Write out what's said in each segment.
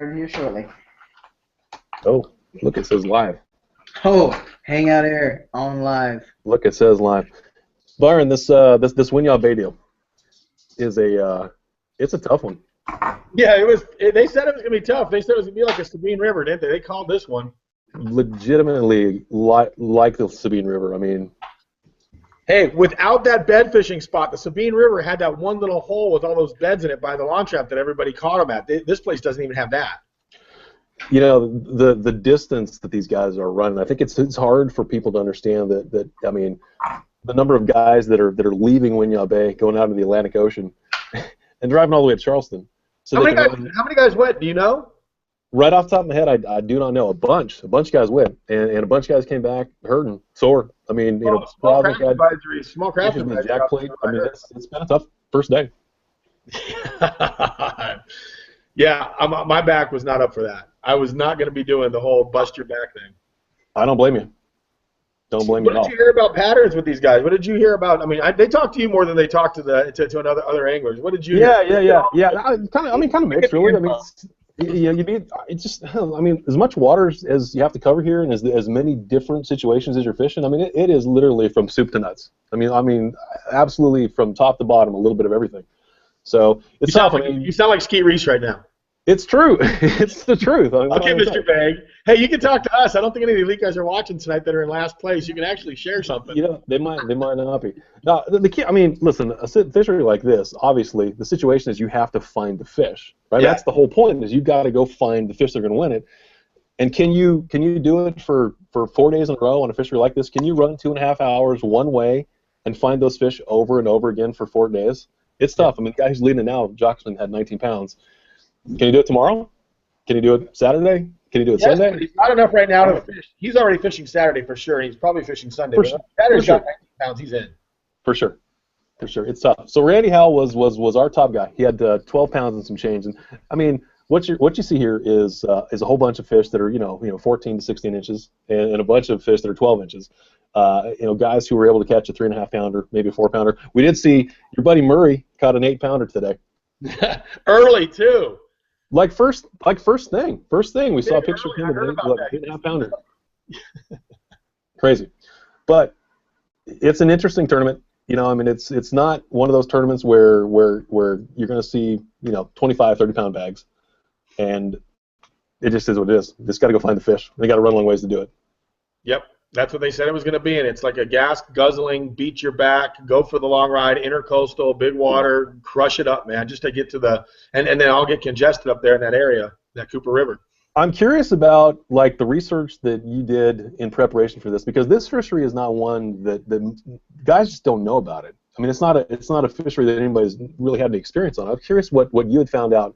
Here shortly. Oh, look, it says live. Oh, hang out here on live. Look, it says live. Byron, this Winyah Bay deal is it's a tough one. Yeah, it was. They said it was gonna be tough. They said it was gonna be like a Sabine River, didn't they? They called this one Legitimately like the Sabine River. I mean, hey, without that bed fishing spot, the Sabine River had that one little hole with all those beds in it by the lawn trap that everybody caught them at. This place doesn't even have that. you know, the distance that these guys are running. I think it's hard for people to understand that. I mean, the number of guys that are leaving Winyah Bay, going out into the Atlantic Ocean, and driving all the way to Charleston. So how many guys went? Do you know? Right off the top of my head, I do not know. A bunch of guys went, and a bunch of guys came back hurting, sore. I mean, you know, small craft advisory. Jack plate. I mean, it's been a tough first day. Yeah, my back was not up for that. I was not going to be doing the whole bust your back thing. I don't blame you. Don't blame you at all. What did you hear about patterns with these guys? What did you hear about? I mean, they talked to you more than they talked to other anglers. What did you? Yeah. Kind of mixed, really. I mean, you need it's just. I mean, as much water as you have to cover here, and as many different situations as you're fishing. I mean, it is literally from soup to nuts. I mean, absolutely from top to bottom, a little bit of everything. So it's tough. You sound like Skeet Reese right now. It's true. It's the truth. Okay, Mr. Vague. Hey, you can talk to us. I don't think any of the elite guys are watching tonight that are in last place. You can actually share something. You know, they might not be. Now, the key. I mean, listen, a fishery like this, obviously, the situation is you have to find the fish, right? Yeah. That's the whole point. Is you got to go find the fish that are going to win it. And can you do it for 4 days in a row on a fishery like this? Can you run 2.5 hours one way and find those fish over and over again for 4 days? It's tough. I mean, the guy who's leading it now, Joxman, had 19 pounds. Can you do it tomorrow? Can you do it Saturday? Can you do it Sunday? But he's not enough right now to fish. He's already fishing Saturday for sure, and he's probably fishing Sunday. For sure. Saturday's got 19 pounds. He's in. For sure. It's tough. So Randy Howell was our top guy. He had 12 pounds and some change. And I mean, what you see here is a whole bunch of fish that are you know 14 to 16 inches, and a bunch of fish that are 12 inches. Guys who were able to catch a 3.5 pounder, maybe a 4 pounder. We did see your buddy Murray caught an 8 pounder today. Early too. Like first thing we saw a picture of him at 8.5 pounder. Crazy, but it's an interesting tournament. You know, I mean, it's not one of those tournaments where you're going to see 25, 30 pound bags, and it just is what it is. You just got to go find the fish. They got to run a long ways to do it. Yep. That's what they said it was going to be, and it's like a gas guzzling, beat your back, go for the long ride, intercoastal, big water, crush it up, man, just to get to the and then I'll get congested up there in that area, that Cooper River. I'm curious about like the research that you did in preparation for this, because this fishery is not one that guys just don't know about it. I mean, it's not a fishery that anybody's really had any experience on. I'm curious what you had found out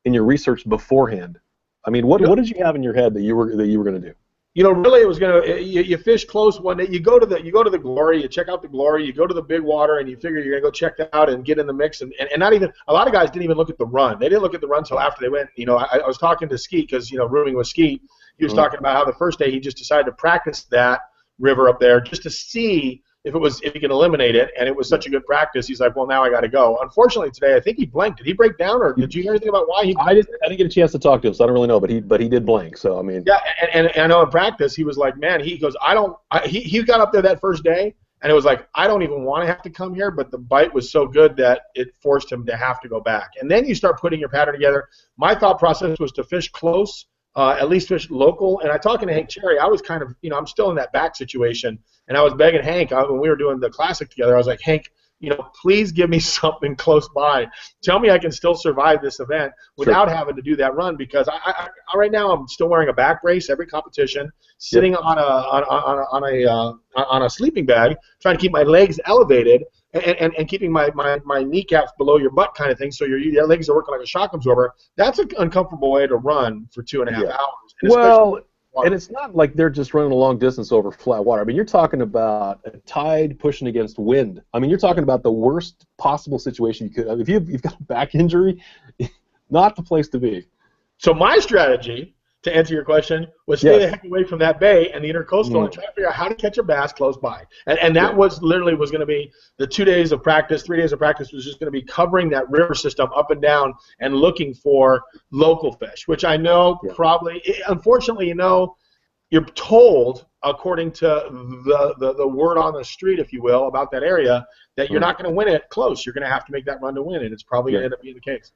in your research beforehand. I mean, what did you have in your head that you were going to do? You know, really, it was you fish close one day. You go to the Glory, you check out the Glory, you go to the big water, and you figure you're gonna go check that out and get in the mix. And not even a lot of guys didn't even look at the run. They didn't look at the run until after they went. You know, I was talking to Skeet because rooming with Skeet. He was talking about how the first day he just decided to practice that river up there just to see if he can eliminate it, and it was such a good practice. He's like, well, now I got to go. Unfortunately, today I think he blanked. Did he break down, or did you hear anything about why he? I didn't get a chance to talk to him, so I don't really know. But he did blank. So I mean. Yeah, and I know in practice he was like, man, he goes, he got up there that first day, and it was like, I don't even want to have to come here, but the bite was so good that it forced him to have to go back. And then you start putting your pattern together. My thought process was to fish close. At least fish local, and I talking to Hank Cherry, I was kind of, I'm still in that back situation, and I was begging Hank when we were doing the classic together. I was like, Hank, please give me something close by. Tell me I can still survive this event without having to do that run, because I right now I'm still wearing a back brace every competition, sitting on a sleeping bag, trying to keep my legs elevated. And keeping my kneecaps below your butt kind of thing, so your legs are working like a shock absorber. That's an uncomfortable way to run for 2.5 hours. And it's not like they're just running a long distance over flat water. I mean, you're talking about a tide pushing against wind. I mean, you're talking about the worst possible situation you could. I mean, if you've got a back injury, not the place to be. So my strategy to answer your question, was stay the heck away from that bay and the intercoastal and try to figure out how to catch a bass close by. And that was literally was going to be the 2 days of practice, 3 days of practice was just going to be covering that river system up and down and looking for local fish, which I know probably, unfortunately, you know, you're told, according to the word on the street, if you will, about that area, that you're not going to win it close. You're going to have to make that run to win it. It's probably going to end up being the case.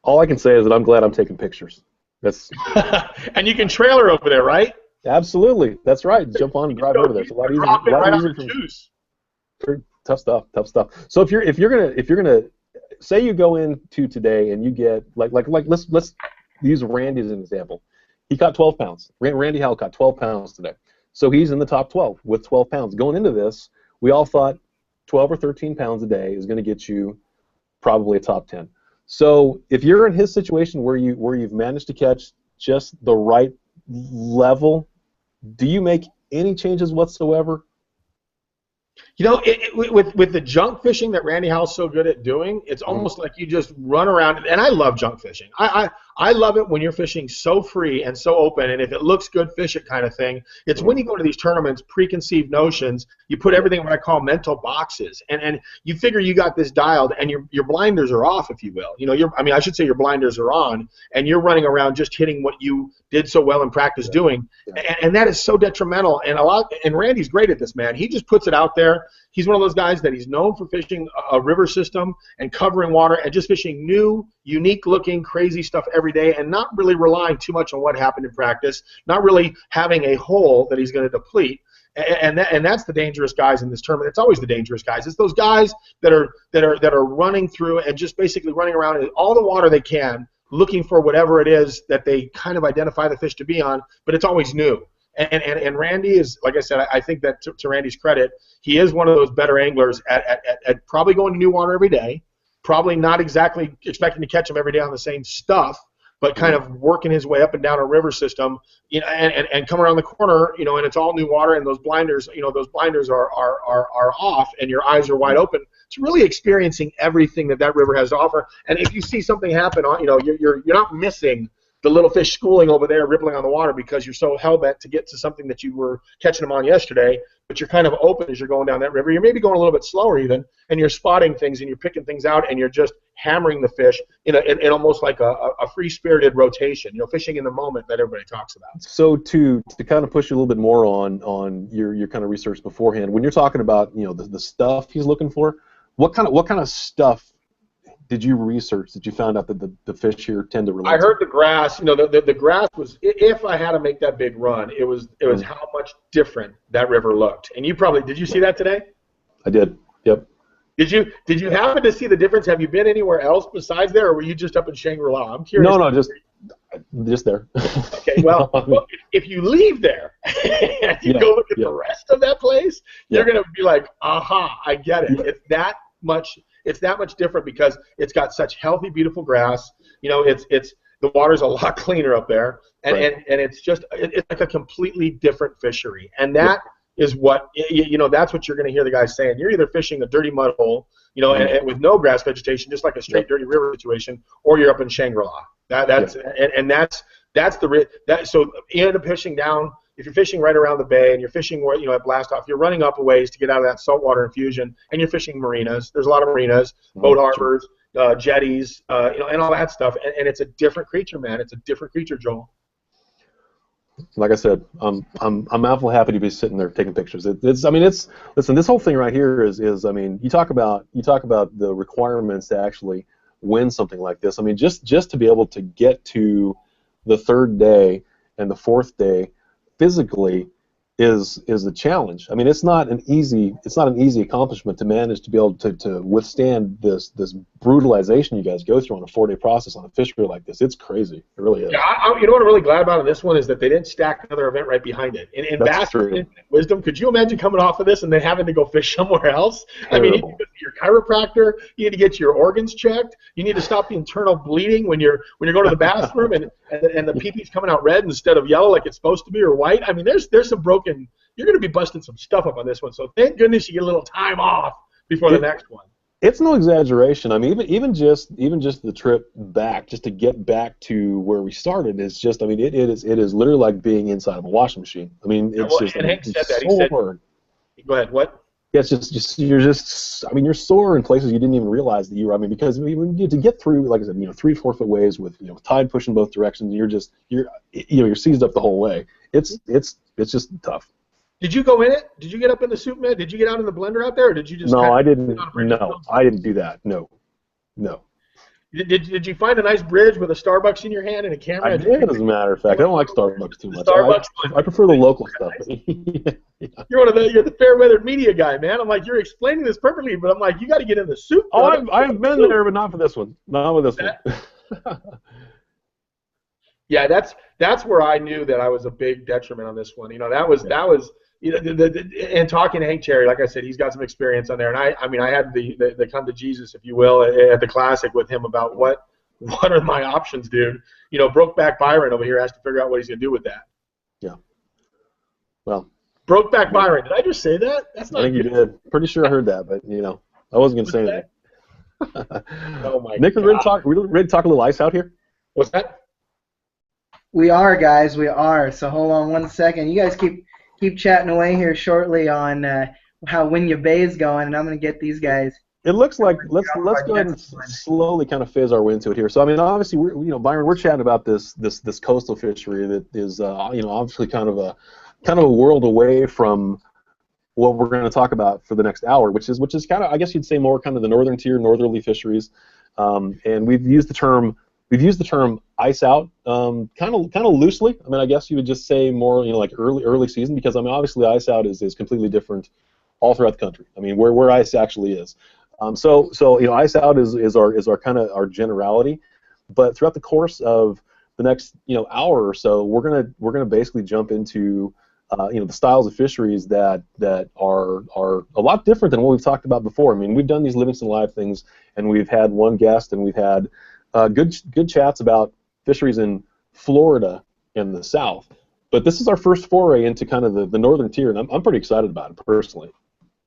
All I can say is that I'm glad I'm taking pictures. That's and you can trailer over there, right? Absolutely. That's right. Jump on and drive over there. It's a lot easier. Drop it right on the juice. Tough stuff. Tough stuff. So if you're gonna say you go into today and you get like let's use Randy as an example. He caught 12 pounds. Randy Howell caught 12 pounds today. So he's in the top 12 with 12 pounds. Going into this, we all thought 12 or 13 pounds a day is going to get you probably a top 10. So if you're in his situation where you've managed to catch just the right level, do you make any changes whatsoever? You know, with the junk fishing that Randy Howell's so good at doing, it's almost like you just run around. And I love junk fishing. I love it when you're fishing so free and so open, and if it looks good, fish it kind of thing. It's when you go to these tournaments, preconceived notions, you put everything in what I call mental boxes, and you figure you got this dialed, and your blinders are off, if you will. You know, I should say your blinders are on, and you're running around just hitting what you did so well in practice doing, and that is so detrimental. And Randy's great at this, man. He just puts it out there. He's one of those guys that he's known for fishing a river system and covering water and just fishing new, unique-looking, crazy stuff every day and not really relying too much on what happened in practice, not really having a hole that he's going to deplete. And that's the dangerous guys in this tournament. It's always the dangerous guys. It's those guys that are running through and just basically running around in all the water they can, looking for whatever it is that they kind of identify the fish to be on, but it's always new. And Randy is, like I said, I think that to Randy's credit, he is one of those better anglers at probably going to new water every day, probably not exactly expecting to catch them every day on the same stuff, but kind of working his way up and down a river system, you know, and come around the corner, you know, and it's all new water, and those blinders, you know, those blinders are off, and your eyes are wide open. It's really experiencing everything that river has to offer. And if you see something happen, you know, you're not missing the little fish schooling over there, rippling on the water because you're so hell-bent to get to something that you were catching them on yesterday, but you're kind of open as you're going down that river. You're maybe going a little bit slower even, and you're spotting things, and you're picking things out, and you're just hammering the fish in almost like a free-spirited rotation, you know, fishing in the moment that everybody talks about. So to kind of push you a little bit more on your kind of research beforehand, when you're talking about, you know, the stuff he's looking for, what kind of stuff did you research that you found out that the fish here tend to relate I heard the grass, you know, the grass was, if I had to make that big run, it was how much different that river looked. And you probably, did you see that today? I did, yep. Did you happen to see the difference? Have you been anywhere else besides there, or were you just up in Shangri-La? I'm curious. No, just there. Okay, well, if you leave there and you go look at the rest of that place, you're going to be like, aha, I get it. It's that much different because it's got such healthy, beautiful grass. You know, it's the water's a lot cleaner up there, and it's like a completely different fishery. And that is what, you know, that's what you're going to hear the guys saying. You're either fishing a dirty mud hole, you know, and with no grass vegetation, just like a straight dirty river situation, or you're up in Shangri-La. That's so you end up fishing down. If you're fishing right around the bay and you're fishing where, you know, at blast off, you're running up a ways to get out of that saltwater infusion, and you're fishing marinas. There's a lot of marinas, boat harbors, jetties, you know, and all that stuff. And it's a different creature, man. It's a different creature, Joel. Like I said, I'm awful happy to be sitting there taking pictures. Listen, this whole thing right here is I mean, you talk about the requirements to actually win something like this. I mean, just to be able to get to the third day and the fourth day physically is a challenge. I mean, it's not an easy accomplishment to manage to be able to withstand this brutalization you guys go through on a 4-day process on a fishery like this. It's crazy. It really is. Yeah, you know what I'm really glad about in this one is that they didn't stack another event right behind it. In Bass Wisdom, could you imagine coming off of this and then having to go fish somewhere else? Terrible. I mean, you need to go to your chiropractor, you need to get your organs checked, you need to stop the internal bleeding when you're going to the bathroom and the pee-pee's coming out red instead of yellow like it's supposed to be, or white. I mean, there's some you're going to be busting some stuff up on this one. So thank goodness you get a little time off before the next one. It's no exaggeration. I mean, even just the trip back, just to get back to where we started, is just. I mean, it is literally like being inside of a washing machine. I mean, it's just. And Hank said that. So He said, hard. "Go ahead." What? Yeah, it's just you're just. I mean, you're sore in places you didn't even realize that you were. I mean, because when you to get through, like I said, 3 to 4 foot waves with tide pushing both directions, you're seized up the whole way. It's just tough. Did you go in it? Did you get up in the soup mid? Did you get out in the blender out there, or did you just? No, I didn't. No, I didn't do that. No. Did you find a nice bridge with a Starbucks in your hand and a camera? I did, as a matter of fact. I don't like Starbucks too much. Starbucks. I prefer the local stuff. Yeah. You're the fair weathered media guy, man. I'm like, you're explaining this perfectly, but I'm like, you got to get in the soup. Oh, I've been there, but not for this one. Not with this one. Yeah, that's where I knew that I was a big detriment on this one. That was and talking to Hank Cherry, like I said, he's got some experience on there, and I had the come to Jesus, if you will, at the Classic with him about what are my options, dude. Brokeback Byron over here has to figure out what he's gonna do with that. Yeah. Well. Brokeback Byron. Did I just say that? That's not. I think you did. Pretty sure I heard that, but I wasn't gonna say anything. Oh my Nick, God. we're ready to talk a little ice out here. What's that? We are, guys. We are. So hold on one second. You guys keep chatting away here shortly on how Winyah Bay is going, and I'm going to get these guys. It looks like let's go ahead and slowly kind of phase our way into it here. So I mean, obviously, Byron, we're chatting about this coastal fishery that is obviously kind of a world away from what we're going to talk about for the next hour, which is kind of, I guess you'd say, more kind of the northern tier, northerly fisheries, and we've used the term ice out kind of loosely. I mean, I guess you would just say more, like early season, because I mean, obviously ice out is completely different all throughout the country. I mean, where ice actually is. So ice out is our kind of our generality, but throughout the course of the next hour or so, we're gonna basically jump into the styles of fisheries that are a lot different than what we've talked about before. I mean, we've done these Livingston Live things, and we've had one guest, and we've had good chats about fisheries in Florida and the South, but this is our first foray into kind of the northern tier, and I'm pretty excited about it personally.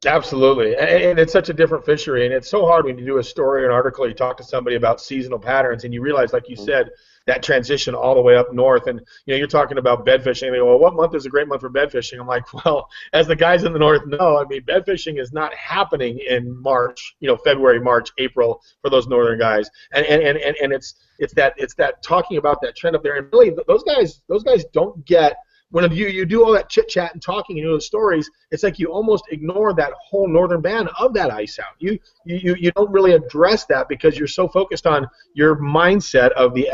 Absolutely, and it's such a different fishery, and it's so hard when you do a story or an article, you talk to somebody about seasonal patterns, and you realize, like you said, that transition all the way up north, and you're talking about bed fishing, and they go, well, what month is a great month for bed fishing? I'm like, well, as the guys in the north know, I mean, bed fishing is not happening in March, February, March, April for those northern guys, and it's that talking about that trend up there, and really those guys don't get. When you do all that chit chat and talking and those stories, it's like you almost ignore that whole northern band of that ice out. You don't really address that because you're so focused on your mindset of the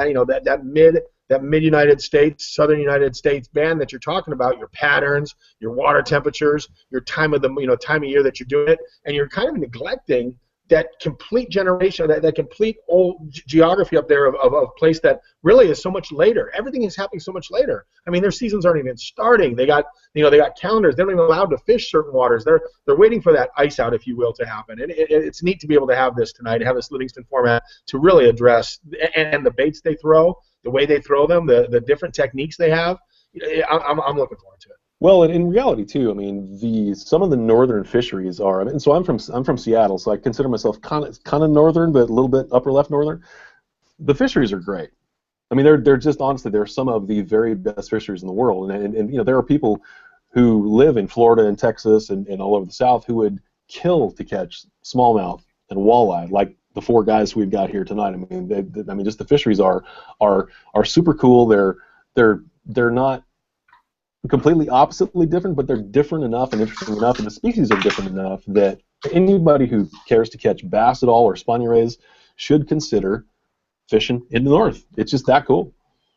that mid United States, southern United States band that you're talking about, your patterns, your water temperatures, your time of year that you're doing it, and you're kind of neglecting that complete generation, that complete old geography up there of a place that really is so much later. Everything is happening so much later. I mean, their seasons aren't even starting. They got calendars. They're not even allowed to fish certain waters. They're waiting for that ice out, if you will, to happen. And it's neat to be able to have this tonight, have this Livingston format to really address and the baits they throw, the way they throw them, the different techniques they have. I'm looking forward to it. Well, and in reality too, I mean, some of the northern fisheries are. I mean, so I'm from Seattle, so I consider myself kind of northern, but a little bit upper left northern. The fisheries are great. I mean, they're just honestly, they're some of the very best fisheries in the world, and there are people who live in Florida and Texas and all over the South who would kill to catch smallmouth and walleye, like the 4 guys we've got here tonight. I mean, just the fisheries are super cool. They're not completely oppositely different, but they're different enough and interesting enough, and the species are different enough that anybody who cares to catch bass at all or spiny rays should consider fishing in the north. It's just that cool.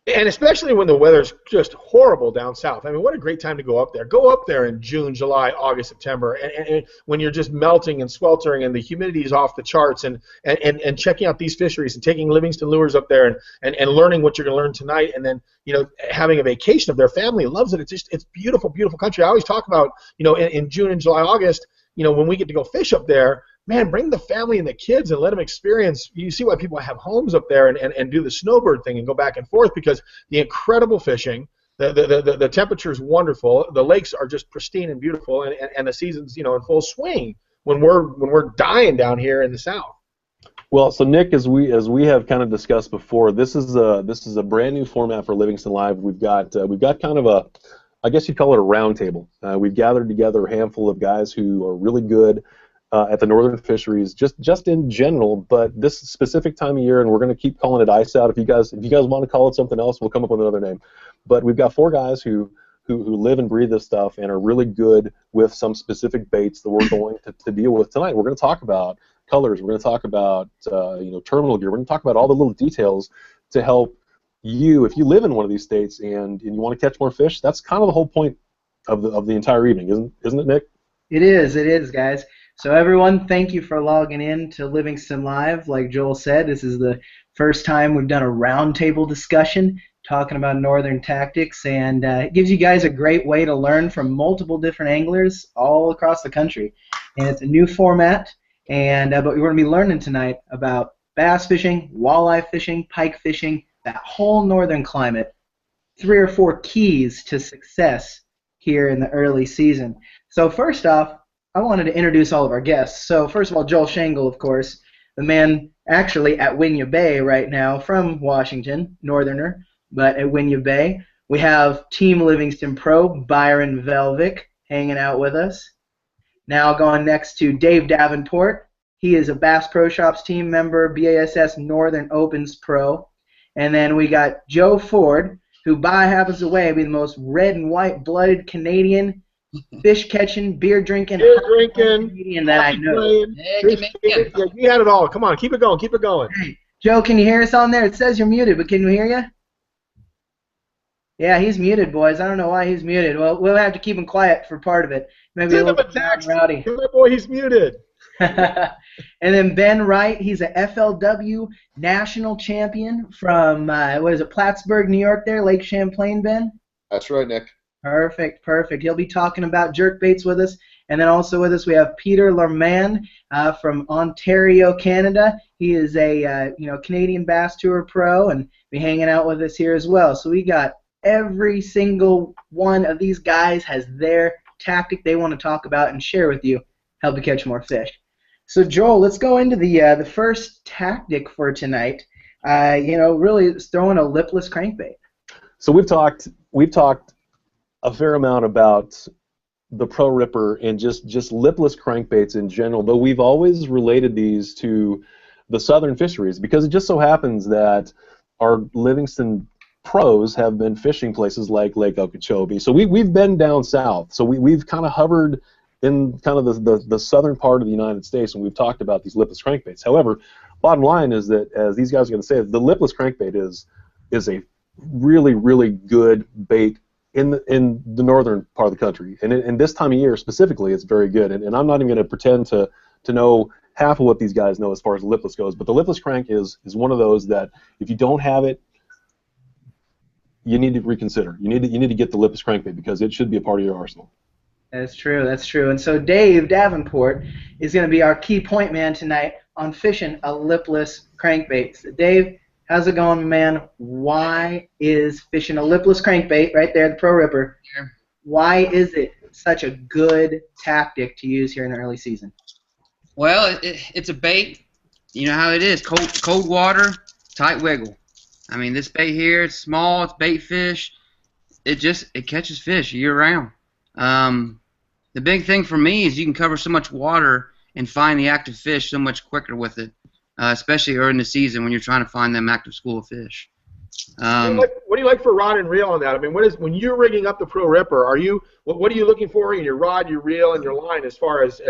And especially when the weather's just horrible down south. I mean, what a great time to go up there. Go up there in June, July, August, September, and when you're just melting and sweltering and the humidity is off the charts, and checking out these fisheries and taking Livingston lures up there and learning what you're going to learn tonight, and then having a vacation of their family loves it. It's beautiful, beautiful country. I always talk about in June and July, August, when we get to go fish up there. Man, bring the family and the kids and let them experience. You see why people have homes up there and do the snowbird thing and go back and forth, because the incredible fishing, the temperature is wonderful, the lakes are just pristine and beautiful, and the season's in full swing when we're dying down here in the South. Well, so Nick, as we have kind of discussed before, this is a brand new format for Livingston Live. We've got kind of a, I guess you'd call it a round table. We've gathered together a handful of guys who are really good at the northern fisheries, just in general, but this specific time of year, and we're going to keep calling it ice out. If you guys want to call it something else, we'll come up with another name. But we've got 4 guys who live and breathe this stuff and are really good with some specific baits that we're going to deal with tonight. We're going to talk about colors. We're going to talk about terminal gear. We're going to talk about all the little details to help you, if you live in one of these states and you want to catch more fish. That's kind of the whole point of the entire evening, isn't it, Nick? It is, guys. So everyone, thank you for logging in to Livingston Live. Like Joel said, this is the first time we've done a roundtable discussion talking about northern tactics, and it gives you guys a great way to learn from multiple different anglers all across the country. And it's a new format, and but we're going to be learning tonight about bass fishing, walleye fishing, pike fishing, that whole northern climate. 3 or 4 keys to success here in the early season. So first off, I wanted to introduce all of our guests. So first of all, Joel Shangle, of course, the man actually at Winyah Bay right now from Washington, northerner, but at Winyah Bay. We have Team Livingston Pro, Byron Velvick, hanging out with us. Now going next to Dave Davenport. He is a Bass Pro Shops team member, BASS Northern Opens Pro. And then we got Joe Ford, who by happens away be the most red and white blooded Canadian fish catching, beer drinking Canadian that I know. Yeah, you had it all. Come on, keep it going, keep it going. Hey, Joe, can you hear us on there? It says you're muted, but can we hear you? Yeah, he's muted, boys. I don't know why he's muted. Well, we'll have to keep him quiet for part of it. Maybe Send him a text. Rowdy. Tell my boy he's muted. And then Ben Wright, he's a FLW national champion from, Plattsburgh, New York there, Lake Champlain, Ben? That's right, Nick. Perfect. He'll be talking about jerkbaits with us. And then also with us we have Peter Lerman from Ontario, Canada. He is a Canadian Bass Tour pro and be hanging out with us here as well. So we got every single one of these guys has their tactic they want to talk about and share with you, help you catch more fish. So Joel, let's go into the first tactic for tonight. Really it's throwing a lipless crankbait. So we've talked a fair amount about the Pro Ripper and just lipless crankbaits in general, though we've always related these to the southern fisheries because it just so happens that our Livingston pros have been fishing places like Lake Okeechobee. So we've been down south. So we've kind of hovered in kind of the southern part of the United States, and we've talked about these lipless crankbaits. However, bottom line is that, as these guys are going to say, the lipless crankbait is a really, really good bait in the northern part of the country. And in this time of year specifically, it's very good. And I'm not even going to pretend to know half of what these guys know as far as lipless goes. But the lipless crank is one of those that if you don't have it, you need to reconsider. You need to get the lipless crankbait because it should be a part of your arsenal. That's true. And so Dave Davenport is going to be our key point man tonight on fishing a lipless crankbait. So Dave, how's it going, man? Why is fishing a lipless crankbait, right there, the Pro Ripper, why is it such a good tactic to use here in the early season? Well, it's a bait. You know how it is. Cold water, tight wiggle. I mean, this bait here, it's small, it's bait fish. It catches fish year-round. The big thing for me is you can cover so much water and find the active fish so much quicker with it, especially early in the season when you're trying to find them active school of fish. What do you like for rod and reel on that? I mean, when you're rigging up the Pro Ripper, what are you looking for in your rod, your reel, and your line as far as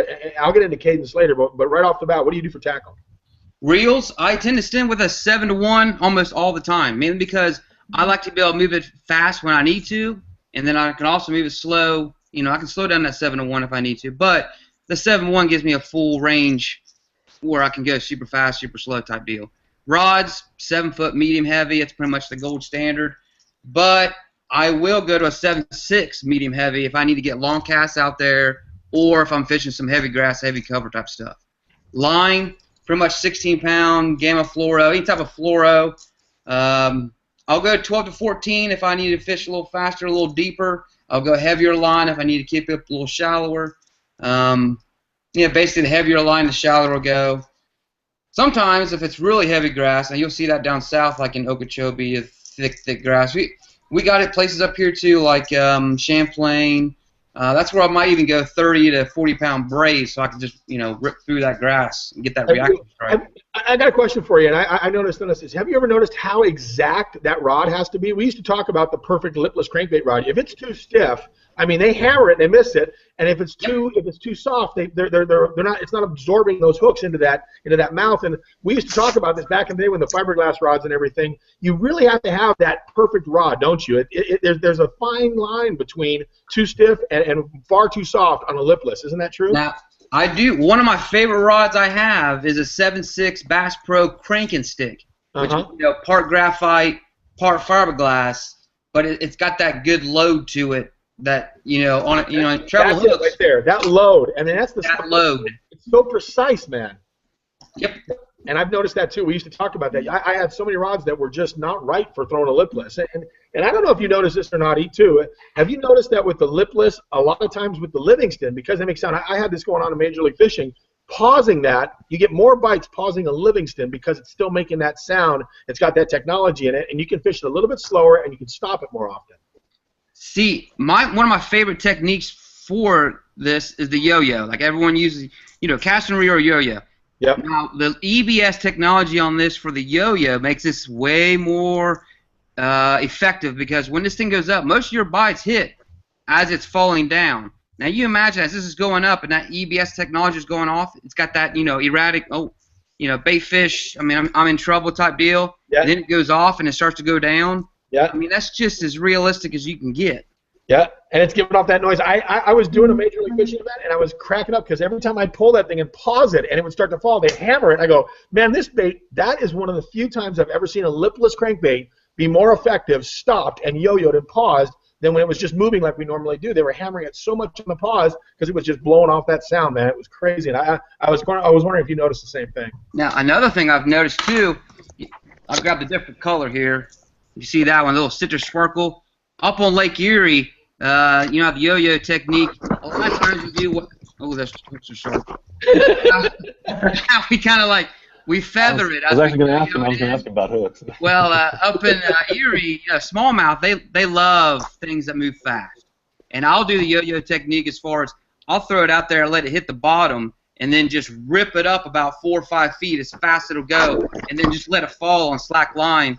I'll get into cadence later, but right off the bat, what do you do for tackle? Reels, I tend to stand with a 7-to-1 almost all the time, mainly because I like to be able to move it fast when I need to, and then I can also move it slow. You know, I can slow down that 7-to-1 if I need to, but the 7-to-1 gives me a full range where I can go super fast, super slow type deal. Rods, 7-foot medium heavy, it's pretty much the gold standard, but I will go to a 7.6 medium heavy if I need to get long casts out there or if I'm fishing some heavy grass, heavy cover type stuff. Line, pretty much 16-pound gamma fluoro, any type of fluoro. I'll go 12 to 14 if I need to fish a little faster, a little deeper. I'll go heavier line if I need to keep it up a little shallower. Yeah, basically the heavier line, the shallower it'll go. Sometimes if it's really heavy grass, and you'll see that down south, like in Okeechobee, thick grass. We got it places up here too, like Champlain. That's where I might even go 30 to 40-pound braid, so I can just rip through that grass and get that reaction strike. I got a question for you, and I noticed this. Have you ever noticed how exact that rod has to be? We used to talk about the perfect lipless crankbait rod. If it's too stiff, I mean, they hammer it and they miss it, and if it's too soft, they're not. It's not absorbing those hooks into that mouth. And we used to talk about this back in the day when the fiberglass rods and everything. You really have to have that perfect rod, don't you? There's a fine line between too stiff and far too soft on a lipless. Isn't that true? Now, I do. One of my favorite rods I have is a 7.6 Bass Pro cranking stick, which is part graphite, part fiberglass, but it's got that good load to it. That on it, treble hooks. That's it right there. That load, and then that's the that load. It's so precise, man. Yep. And I've noticed that too. We used to talk about that. I had so many rods that were just not right for throwing a lipless. And I don't know if you noticed this or not, too. Have you noticed that with the lipless, a lot of times with the Livingston, because they make sound, I had this going on in Major League Fishing, pausing that, you get more bites pausing a Livingston because it's still making that sound. It's got that technology in it, and you can fish it a little bit slower, and you can stop it more often. See, one of my favorite techniques for this is the yo-yo. Like everyone uses, cast and reel or yo-yo. Yep. Now, the EBS technology on this for the yo-yo makes this way more effective because when this thing goes up, most of your bites hit as it's falling down. Now, you imagine as this is going up and that EBS technology is going off, it's got that, erratic, bait fish, I mean, I'm in trouble type deal. Yeah. And then it goes off and it starts to go down. Yeah. I mean, that's just as realistic as you can get. Yeah, and it's giving off that noise. I was doing a Major League Fishing event, and I was cracking up because every time I'd pull that thing and pause it, and it would start to fall, they'd hammer it, and I go, man, this bait, that is one of the few times I've ever seen a lipless crankbait be more effective, stopped, and yo-yoed and paused than when it was just moving like we normally do. They were hammering it so much on the pause because it was just blowing off that sound, man. It was crazy, and I was wondering if you noticed the same thing. Now, another thing I've noticed, too, I've grabbed a different color here. You see that one, a little citrus sparkle? Up on Lake Erie, the yo-yo technique, a lot of times we do what... Oh, that's hooks are sharp. We kind of we feather it. I was actually going to ask about hooks. Well, up in Erie, smallmouth, they love things that move fast. And I'll do the yo-yo technique as far as I'll throw it out there and let it hit the bottom and then just rip it up about 4 or 5 feet as fast as it'll go and then just let it fall on slack line.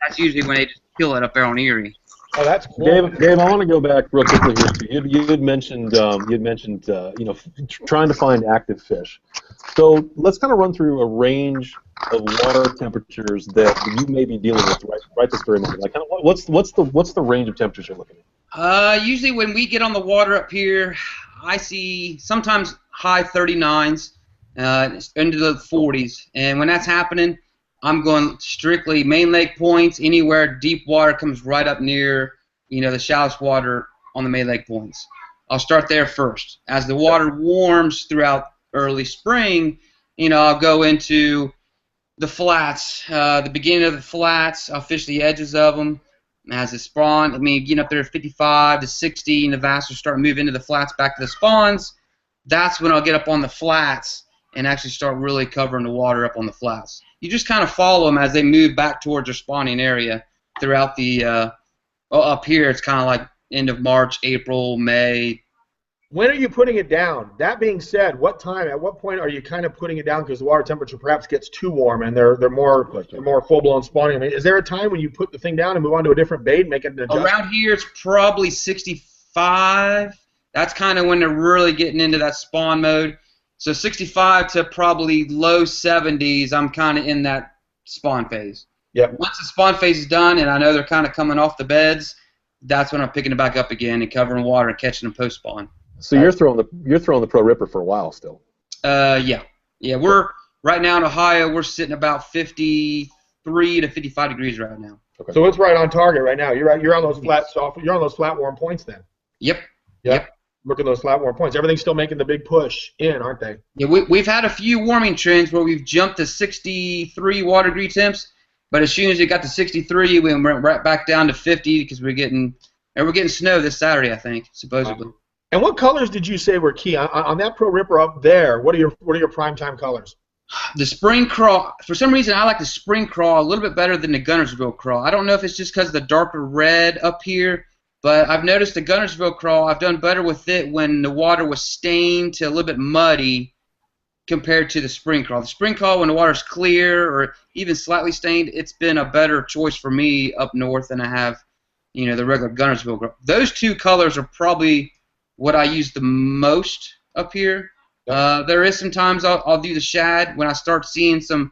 That's usually when they just kill it up there on Erie. Oh, that's cool. Dave, I want to go back real quickly here. You had mentioned trying to find active fish. So let's kind of run through a range of water temperatures that you may be dealing with right this very moment. Like, what's the range of temperatures you're looking at? Usually when we get on the water up here, I see sometimes high 39s, into the 40s, and when that's happening, I'm going strictly main lake points. Anywhere deep water comes right up near, the shallowest water on the main lake points. I'll start there first. As the water warms throughout early spring, I'll go into the flats. The beginning of the flats, I'll fish the edges of them. As it spawn, getting up there at 55 to 60, and the bass will start moving into the flats back to the spawns. That's when I'll get up on the flats and actually start really covering the water up on the flats. You just kind of follow them as they move back towards their spawning area throughout the, up here it's kind of like end of March, April, May. When are you putting it down? That being said, at what point are you kind of putting it down because the water temperature perhaps gets too warm and they're more full-blown spawning? Is there a time when you put the thing down and move on to a different bait and make it an adjustment? Around here it's probably 65. That's kind of when they're really getting into that spawn mode. So 65 to probably low 70s, I'm kind of in that spawn phase. Yep. Once the spawn phase is done and I know they're kind of coming off the beds, that's when I'm picking it back up again and covering water and catching them post-spawn. So you're throwing the Pro Ripper for a while still. Yeah. We're right now in Ohio. We're sitting about 53 to 55 degrees right now. Okay. So it's right on target right now. You're on those flat warm points then. Yep. Look at those flat warm points. Everything's still making the big push in, aren't they? Yeah, we've had a few warming trends where we've jumped to 63 water degree temps, but as soon as it got to 63, we went right back down to 50 because we're getting snow this Saturday, I think, supposedly. And what colors did you say were key on that Pro Ripper up there? What are your prime time colors? The spring crawl. For some reason, I like the spring crawl a little bit better than the Guntersville crawl. I don't know if it's just because of the darker red up here, but I've noticed the Guntersville crawl, I've done better with it when the water was stained to a little bit muddy compared to the spring crawl. The spring crawl, when the water's clear or even slightly stained, it's been a better choice for me up north than I have, the regular Guntersville crawl. Those two colors are probably what I use the most up here. There is sometimes I'll do the shad when I start seeing some,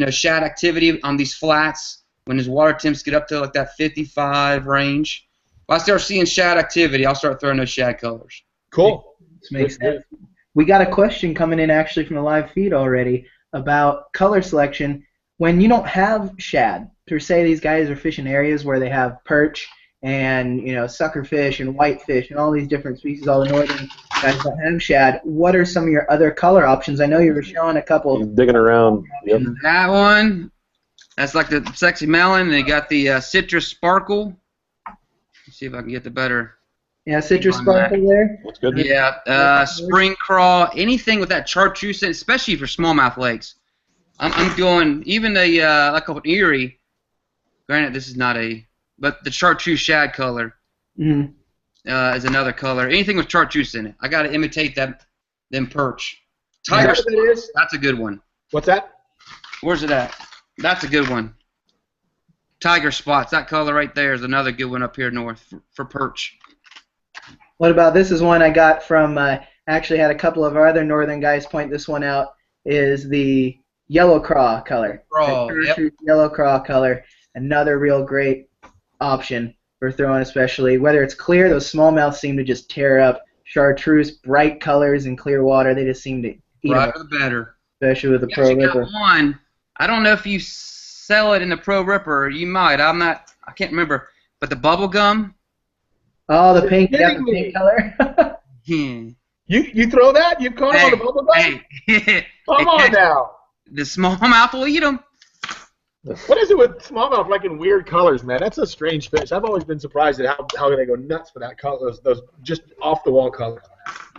shad activity on these flats when his water temps get up to like that 55 range. If I start seeing shad activity, I'll start throwing those shad colors. Cool. This makes sense. We got a question coming in actually from the live feed already about color selection. When you don't have shad, per se, these guys are fishing areas where they have perch and suckerfish and whitefish and all these different species, all the northern guys that have shad. What are some of your other color options? I know you were showing a couple. Digging around. Yep. That one, that's like the sexy melon. They got the citrus sparkle. Let's see if I can get the better. Yeah, citrus sparkle there. That's good. Yeah, spring crawl, anything with that chartreuse, especially for smallmouth lakes. I'm going even like an Erie. Granted, this is not but the chartreuse shad color is another color. Anything with chartreuse in it, I got to imitate them perch. Tiger spots, that's a good one. What's that? Where's it at? That's a good one. Tiger spots, that color right there is another good one up here north for perch. What about this is one I got from, actually had a couple of our other northern guys point this one out, is the yellow craw color. Yellow craw color, another real great option for throwing, especially whether it's clear. Those smallmouths seem to just tear up. Chartreuse, bright colors in clear water, they just seem to eat right them. The better. Especially with the Pro Ripper. Got one. I don't know if you sell it in the Pro Ripper. You might. I can't remember. But the bubble gum. Oh, the pink. Yeah, the pink color. You throw that? You caught him on the bubble gum? Hey. Come on now. The smallmouth will eat them. What is it with smallmouth liking weird colors, man? That's a strange fish. I've always been surprised at how they go nuts for that color, those just off the wall colors.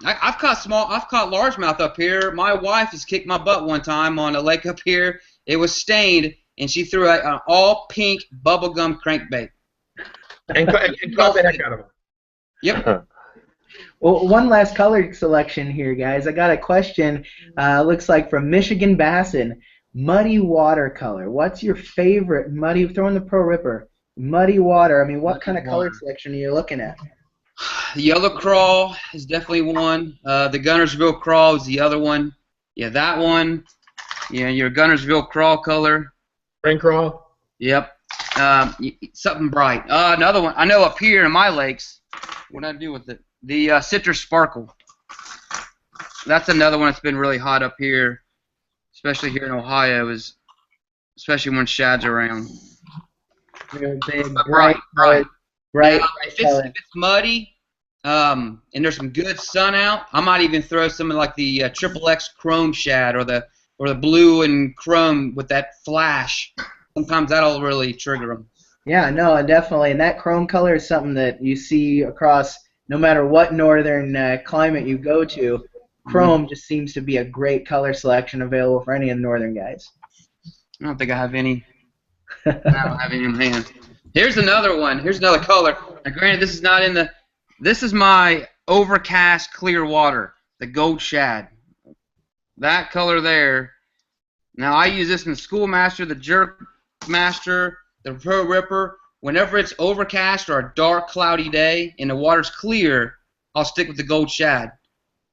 I've caught largemouth up here. My wife has kicked my butt one time on a lake up here. It was stained, and she threw an all pink bubblegum crankbait. And caught the heck out of it. Yep. Well, one last color selection here, guys. I got a question. Looks like from Michigan Bassin. Muddy watercolor. What's your favorite muddy? Throwing the Pro Ripper. Muddy water. I mean, what kind of color selection are you looking at? The yellow crawl is definitely one. The Guntersville crawl is the other one. Yeah, that one. Yeah, your Guntersville crawl color. Spring crawl. Yep. Something bright. Another one. I know up here in my lakes. What did I do with it? The citrus sparkle. That's another one that's been really hot up here. Especially here in Ohio, especially when shad's around. Real big, bright. If it's muddy, and there's some good sun out, I might even throw some of like the XXX chrome shad or the blue and chrome with that flash. Sometimes that'll really trigger them. Yeah, no, definitely. And that chrome color is something that you see across no matter what northern climate you go to. Chrome just seems to be a great color selection available for any of the northern guys. I don't think I have any. I don't have any in hand. Here's another one. Here's another color. Now, granted, this is not in the. This is my overcast clear water, the gold shad. That color there. Now I use this in the Schoolmaster, the Jerkmaster, the Pro Ripper. Whenever it's overcast or a dark, cloudy day and the water's clear, I'll stick with the gold shad.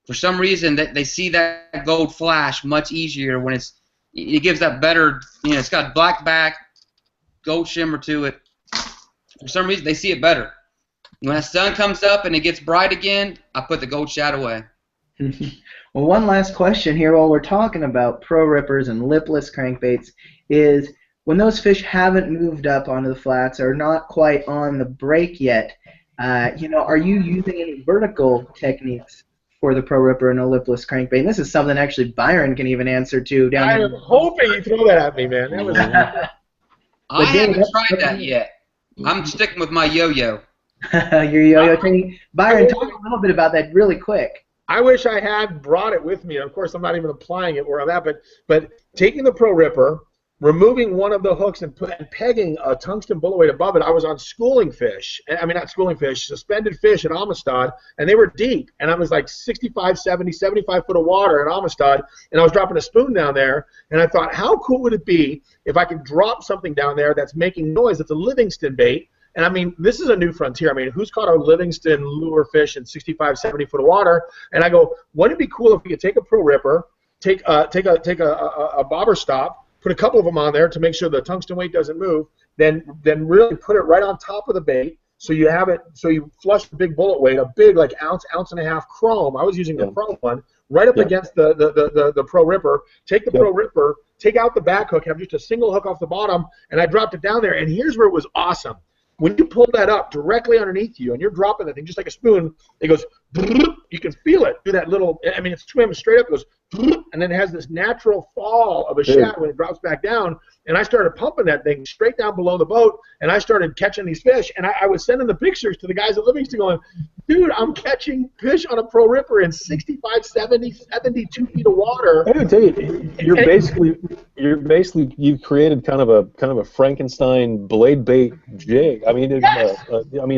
For some reason, they see that gold flash much easier when it gives that better, it's got black back, gold shimmer to it. For some reason, they see it better. When the sun comes up and it gets bright again, I put the gold shad away. Well, one last question here while we're talking about Pro Rippers and lipless crankbaits is when those fish haven't moved up onto the flats or not quite on the break yet, are you using any vertical techniques for the Pro Ripper and a lipless crankbait? And this is something actually Byron can even answer to down here. I am hoping you throw that at me, man. That was I haven't tried that yet. I'm sticking with my yo-yo. Your yo-yo training. Byron, talk a little bit about that really quick. I wish I had brought it with me. Of course, I'm not even applying it where I'm at, but taking the Pro Ripper, removing one of the hooks and pegging a tungsten bullet weight above it. I was on schooling fish. I mean, not schooling fish, suspended fish at Amistad, and they were deep. And I was like 65, 70, 75 foot of water at Amistad, and I was dropping a spoon down there. And I thought, how cool would it be if I could drop something down there that's making noise? It's a Livingston bait. And I mean, this is a new frontier. I mean, who's caught a Livingston lure fish in 65, 70 foot of water? And I go, wouldn't it be cool if we could take a Pro Ripper, take a bobber stop, put a couple of them on there to make sure the tungsten weight doesn't move, then really put it right on top of the bait, so you have it, so you flush the big bullet weight, a big like ounce and a half chrome. I was using the Pro one, right up against the Pro Ripper. Take the Pro Ripper, take out the back hook, have just a single hook off the bottom, and I dropped it down there. And here's where it was awesome. When you pull that up directly underneath you and you're dropping that thing just like a spoon, it goes, you can feel it do that little, I mean, it swims straight up, it goes, and then it has this natural fall of a shadow when it drops back down. And I started pumping that thing straight down below the boat, and I started catching these fish. And I was sending the pictures to the guys at Livingston going, dude, I'm catching fish on a Pro Ripper in 65, 70, 72 feet of water. I would tell you, you've created kind of a Frankenstein blade bait jig. I mean,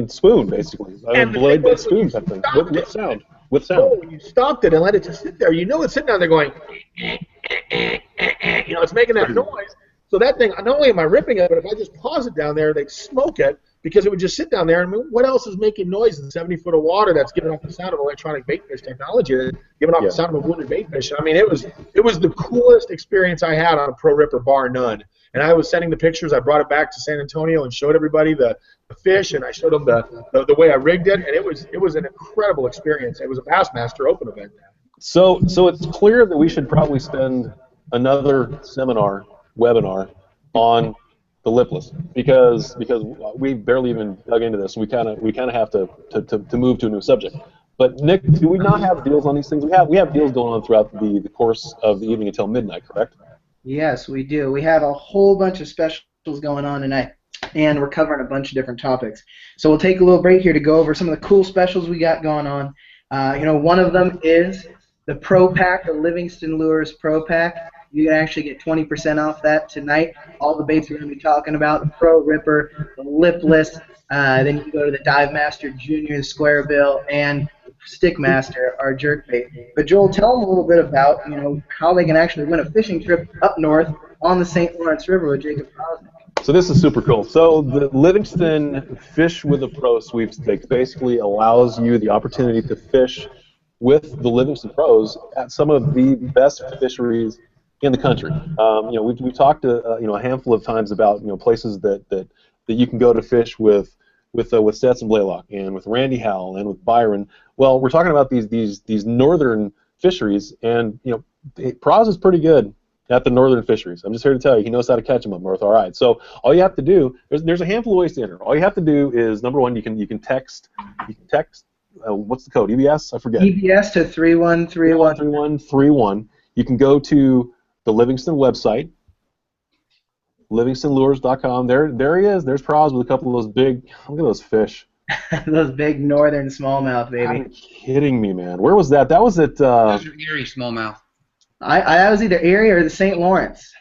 spoon basically. Blade bait spoon type thing with sound. With sound. So when you stopped it and let it just sit there, you know it's sitting down there going, it's making that noise. So that thing, not only am I ripping it, but if I just pause it down there, they'd smoke it because it would just sit down there. And what else is making noise in 70 foot of water that's giving off the sound of electronic bait fish technology, giving off the sound of a wounded bait fish? I mean, it was the coolest experience I had on a Pro Ripper, bar none. And I was sending the pictures. I brought it back to San Antonio and showed everybody the fish, and I showed them the way I rigged it, and it was an incredible experience. It was a Bassmaster Open event. So it's clear that we should probably spend another webinar on the lipless because we barely even dug into this. We kind of have to move to a new subject. But Nick, do we not have deals on these things? We have deals going on throughout the course of the evening until midnight, correct? Yes, we do. We have a whole bunch of specials going on tonight, and we're covering a bunch of different topics. So we'll take a little break here to go over some of the cool specials we got going on. One of them is the Pro Pack, the Livingston Lures Pro Pack. You can actually get 20% off that tonight. All the baits we're going to be talking about, the Pro Ripper, the Lipless, then you can go to the Dive Master Junior, the Squarebill, and Stickmaster, our jerkbait. But Joel, tell them a little bit about how they can actually win a fishing trip up north on the St. Lawrence River with Jacob Crosnick. So this is super cool. So the Livingston Fish with a Pro Sweepstakes basically allows you the opportunity to fish with the Livingston Pros at some of the best fisheries in the country. We've talked a handful of times about places that you can go to fish with Stetson Blaylock and with Randy Howell and with Byron. Well, we're talking about these northern fisheries, and Praz is pretty good at the northern fisheries. I'm just here to tell you, he knows how to catch them up north. All right. So all you have to do, there's a handful of ways to enter. All you have to do is, number one, you can text. What's the code? EBS? I forget. EBS to 3131. 3131. You can go to the Livingston website, livingstonlures.com. There he is. There's Praz with a couple of those big. Look at those fish. Those big northern smallmouth, baby. Are you kidding me, man? Where was that? That was at. Those are Erie smallmouth. I was either Erie or the St. Lawrence.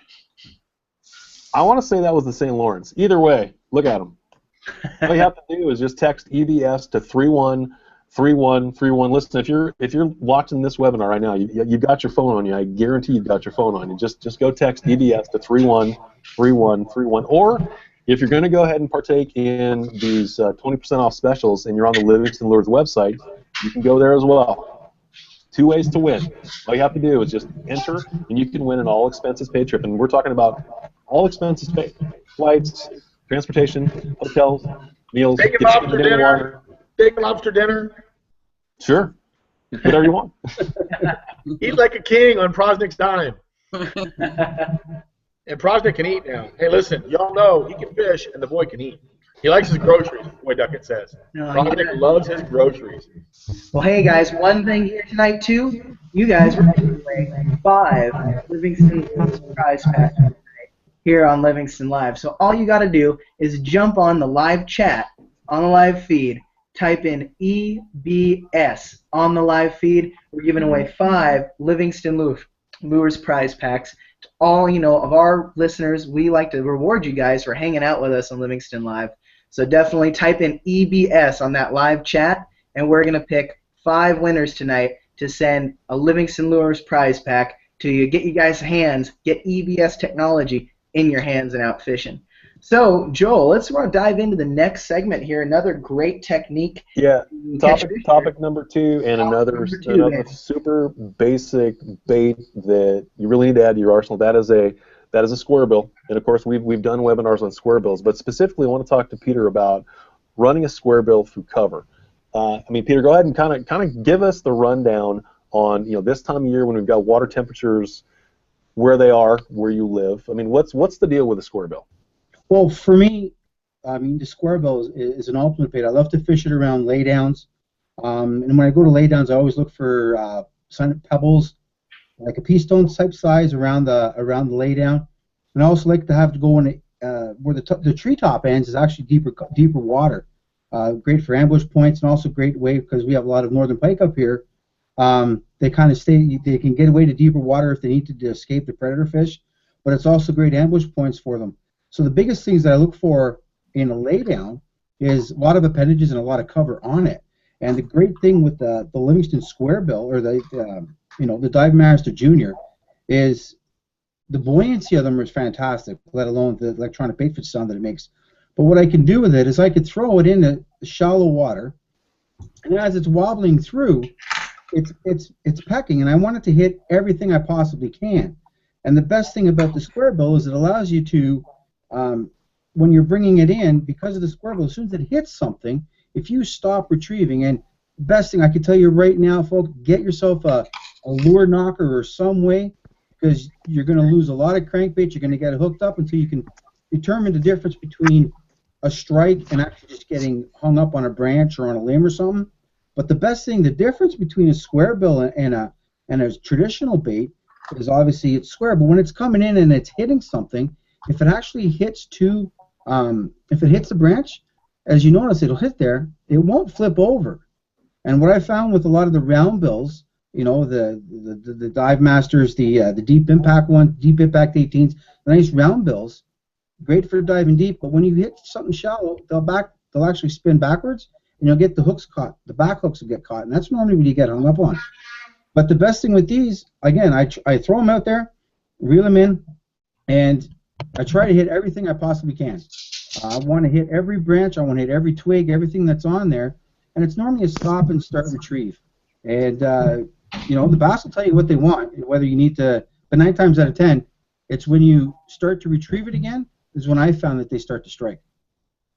I want to say that was the St. Lawrence. Either way, look at them. All you have to do is just text EBS to 313131. Listen, if you're watching this webinar right now, you've got your phone on you. I guarantee you've got your phone on you. Just go text EBS to 313131. Or if you're going to go ahead and partake in these 20% off specials and you're on the Livingston Lures website, you can go there as well. 2 ways to win. All you have to do is just enter, and you can win an all-expenses-paid trip. And we're talking about all expenses paid: flights, transportation, hotels, meals, Steak and lobster dinner. Steak and lobster dinner. Sure, whatever you want. Eat like a king on Prosnick's dime. And Prosnick can eat now. Hey, listen, y'all know he can fish, and the boy can eat. He likes his groceries, the way Duckett says. Prosnick loves his groceries. Well, hey, guys, one thing here tonight, too. You guys were giving away 5 Livingston prize packs tonight here on Livingston Live. So all you got to do is jump on the live chat, on the live feed, type in EBS on the live feed. We're giving away 5 Livingston Lures prize packs to all, of our listeners. We like to reward you guys for hanging out with us on Livingston Live. So definitely type in EBS on that live chat, and we're going to pick 5 winners tonight to send a Livingston Lures prize pack to you. Get you guys' hands, get EBS technology in your hands and out fishing. So, Joel, let's dive into the next segment here. Another great technique. Yeah, topic number 2, and another super basic bait that you really need to add to your arsenal. That is a Squarebill, and of course we've done webinars on Squarebills, but specifically I want to talk to Peter about running a Squarebill through cover. Peter, go ahead and kind of give us the rundown on this time of year when we've got water temperatures where they are, where you live. What's the deal with a Squarebill? Well, for me, the Squarebill is an ultimate bait. I love to fish it around laydowns. And when I go to laydowns, I always look for pebbles, like a pea stone type size around the laydown. And I also like to have to go in where the treetop ends is actually deeper water. Great for ambush points, and also great way because we have a lot of northern pike up here. They kind of they can get away to deeper water if they need to escape the predator fish, but it's also great ambush points for them. So the biggest things that I look for in a laydown is a lot of appendages and a lot of cover on it. And the great thing with the Livingston Squarebill, or the Dive Master Junior, is the buoyancy of them is fantastic, let alone the electronic bait fish sound that it makes. But what I can do with it is I could throw it in the shallow water, and as it's wobbling through, it's pecking, and I want it to hit everything I possibly can. And the best thing about the Squarebill is it allows you to, when you're bringing it in, because of the Squarebill, as soon as it hits something, if you stop retrieving, and the best thing I can tell you right now, folks, get yourself a lure knocker or some way, because you're going to lose a lot of crankbait. You're going to get it hooked up until you can determine the difference between a strike and actually just getting hung up on a branch or on a limb or something. But the best thing, the difference between a Squarebill and a traditional bait is obviously it's square, but when it's coming in and it's hitting something, if it actually hits if it hits the branch, as you notice, it'll hit there. It won't flip over. And what I found with a lot of the round bills, the Dive Masters, the deep impact one, deep impact 18s, the nice round bills, great for diving deep. But when you hit something shallow, they'll actually spin backwards, and you'll get the hooks caught. The back hooks will get caught, and that's normally what you get hung up on. But the best thing with these, again, I throw them out there, reel them in, and I try to hit everything I possibly can. I want to hit every branch, I want to hit every twig, everything that's on there, and it's normally a stop and start retrieve. And the bass will tell you what they want, whether you need to. But 9 times out of 10, it's when you start to retrieve it again is when I found that they start to strike.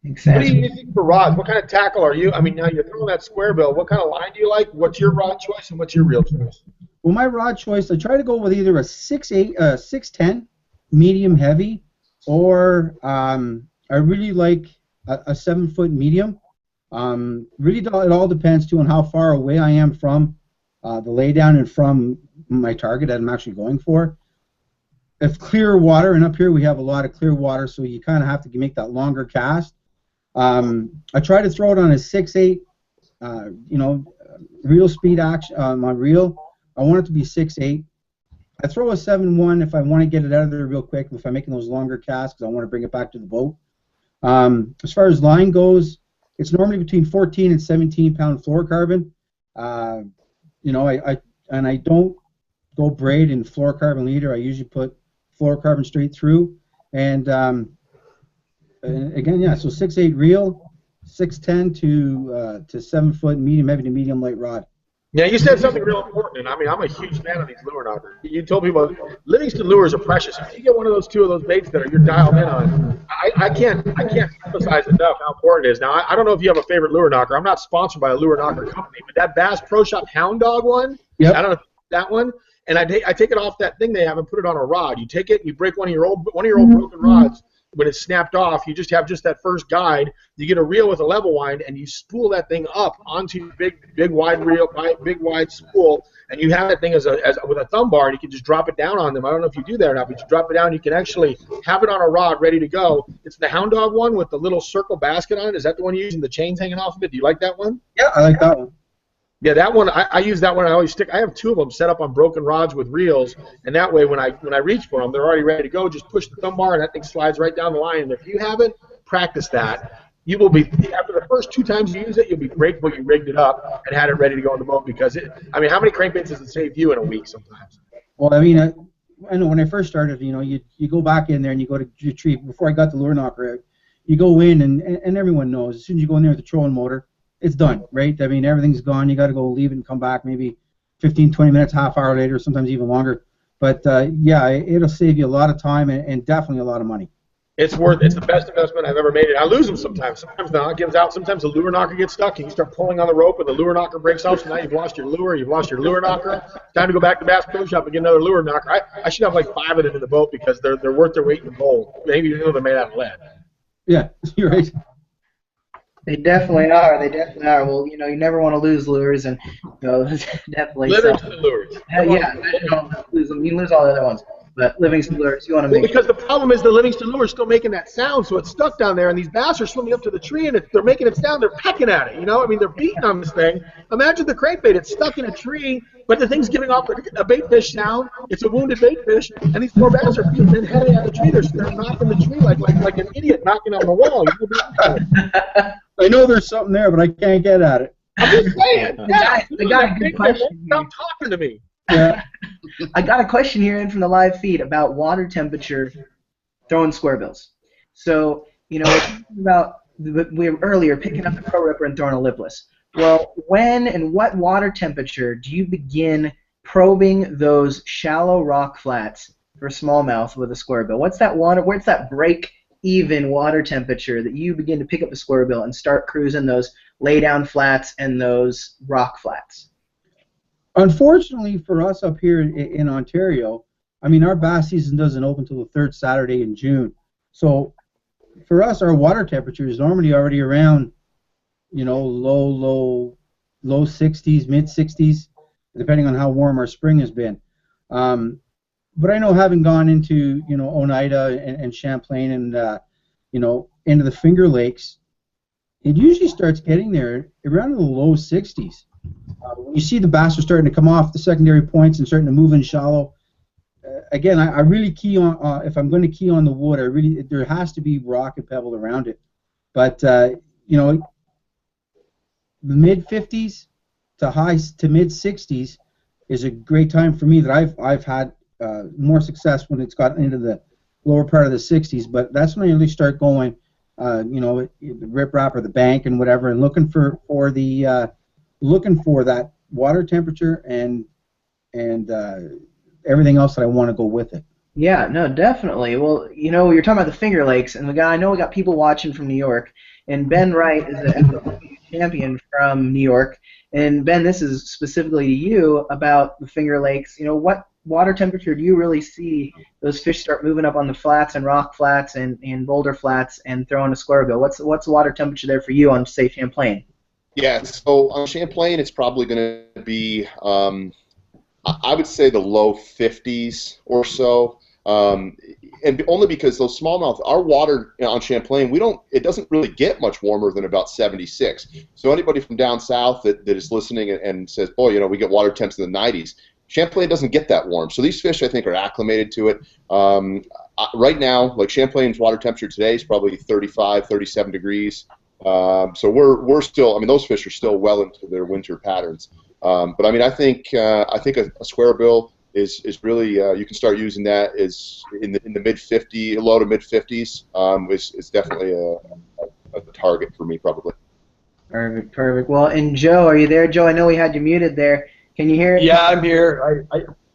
Exactly. What are you using for rods? What kind of tackle are you? Now you're throwing that Squarebill. What kind of line do you like? What's your rod choice and what's your reel choice? Well, my rod choice, I try to go with either a 6'8", 6'10", medium heavy, or I really like a 7-foot medium. Really, it all depends too on how far away I am from the laydown and from my target that I'm actually going for. If clear water, and up here we have a lot of clear water, so you kind of have to make that longer cast. I try to throw it on a 6'8", reel speed action on my reel. I want it to be 6'8". I throw a 7-1 if I want to get it out of there real quick, if I'm making those longer casts because I want to bring it back to the boat. As far as line goes, it's normally between 14 and 17 pound fluorocarbon. I don't go braid in fluorocarbon leader. I usually put fluorocarbon straight through. And again, yeah, so 6'8" reel, 6'10" to 7-foot medium heavy to medium light rod. Yeah, you said something real important, and I'm a huge fan of these lure knockers. You told people Livingston lures are precious. If you get one of those 2 of those baits that you're dialed in on, I can't emphasize enough how important it is. Now, I don't know if you have a favorite lure knocker. I'm not sponsored by a lure knocker company, but that Bass Pro Shop Hound Dog one, yep. I don't know if that one, and I take it off that thing they have and put it on a rod. You take it and you break one of your old broken rods, when it's snapped off, you just have that first guide. You get a reel with a level wind, and you spool that thing up onto your big wide reel, big wide spool, and you have that thing as with a thumb bar, and you can just drop it down on them. I don't know if you do that or not, but you drop it down, you can actually have it on a rod ready to go. It's the Hound Dog one with the little circle basket on it. Is that the one you're using, the chains hanging off of it? Do you like that one? Yeah, I like that one. Yeah, that one, I use that one. I have 2 of them set up on broken rods with reels, and that way when I reach for them, they're already ready to go. Just push the thumb bar, and that thing slides right down the line. And if you haven't, practice that. You will be, after the first 2 times you use it, you'll be grateful you rigged it up and had it ready to go on the boat, because how many crankbaits has it saved you in a week sometimes? Well, I mean, I know when I first started, you go back in there and you go to retrieve. Before I got the lure knocker out, you go in, and everyone knows, as soon as you go in there with the trolling motor, it's done, right? I mean, everything's gone. You got to go leave it and come back maybe 15, 20 minutes, half hour later, sometimes even longer. But, yeah, it'll save you a lot of time and definitely a lot of money. It's the best investment I've ever made. I lose them sometimes. Sometimes the knot gives out. Sometimes the lure knocker gets stuck, and you start pulling on the rope, and the lure knocker breaks off, so now you've lost your lure, you've lost your lure knocker. It's time to go back to Bass Pro Shop and get another lure knocker. I should have like 5 of them in the boat, because they're worth their weight in gold. Maybe you know they're made out of lead. Yeah, you're right. They definitely are. They definitely are. Well, you never want to lose lures, and definitely. Livingston lures. Yeah, you don't lose them. You can lose all the other ones, but Livingston lures, you want to make. Because the problem is the Livingston lure is still making that sound, so it's stuck down there, and these bass are swimming up to the tree, and they're making it sound. They're pecking at it. I mean, they're beating on this thing. Imagine the crankbait. It's stuck in a tree, but the thing's giving off a bait fish sound. It's a wounded bait fish, and these poor bass are beating heading at the tree. They're knocking the tree like an idiot knocking on the wall. I know there's something there, but I can't get at it. I'm just saying. Yeah, I got a good question. Stop talking to me. Yeah. I got a question here in from the live feed about water temperature throwing squarebills. So, we're talking about we were earlier picking up the Pro Ripper and throwing a lipless. Well, when and what water temperature do you begin probing those shallow rock flats for smallmouth with a squarebill? What's that water? Where's that break-even water temperature that you begin to pick up the squarebill and start cruising those lay-down flats and those rock flats? Unfortunately for us up here in Ontario, I mean, our bass season doesn't open until the 3rd Saturday in June. So for us, our water temperature is normally already around, low 60s, mid 60s, depending on how warm our spring has been. But I know, having gone into, Oneida and Champlain and, into the Finger Lakes, it usually starts getting there around the low 60s. When you see the bass are starting to come off the secondary points and starting to move in shallow, again, I really key on, if I'm going to key on the wood, there has to be rock and pebble around it. But, the mid-50s to mid-60s is a great time for me that I've had more success when it's gotten into the lower part of the 60s. But that's when I really start going, the riprap or the bank and whatever, and looking for that water temperature and everything else that I want to go with it. Yeah, no, definitely. Well, you're talking about the Finger Lakes, and I know we got people watching from New York, and Ben Wright is a champion from New York. And Ben, this is specifically to you about the Finger Lakes. What water temperature do you really see those fish start moving up on the flats and rock flats and boulder flats and throwing a squarebill? What's the water temperature there for you on, say, Champlain? Yeah, so on Champlain, it's probably going to be, I would say, the low 50s or so, and only because those smallmouth, our water on Champlain, it doesn't really get much warmer than about 76. So anybody from down south that is listening and says, boy, we get water temps in the 90s, Champlain doesn't get that warm. So these fish, I think, are acclimated to it. Right now, like Champlain's water temperature today is probably 35, 37 degrees. So we're still, those fish are still well into their winter patterns. But I think a squarebill is really, you can start using that as in the low to mid 50s. Is definitely a target for me, probably. Perfect. Well, and Joe, are you there? Joe, I know we had you muted there. Can you hear it? Yeah, I'm here.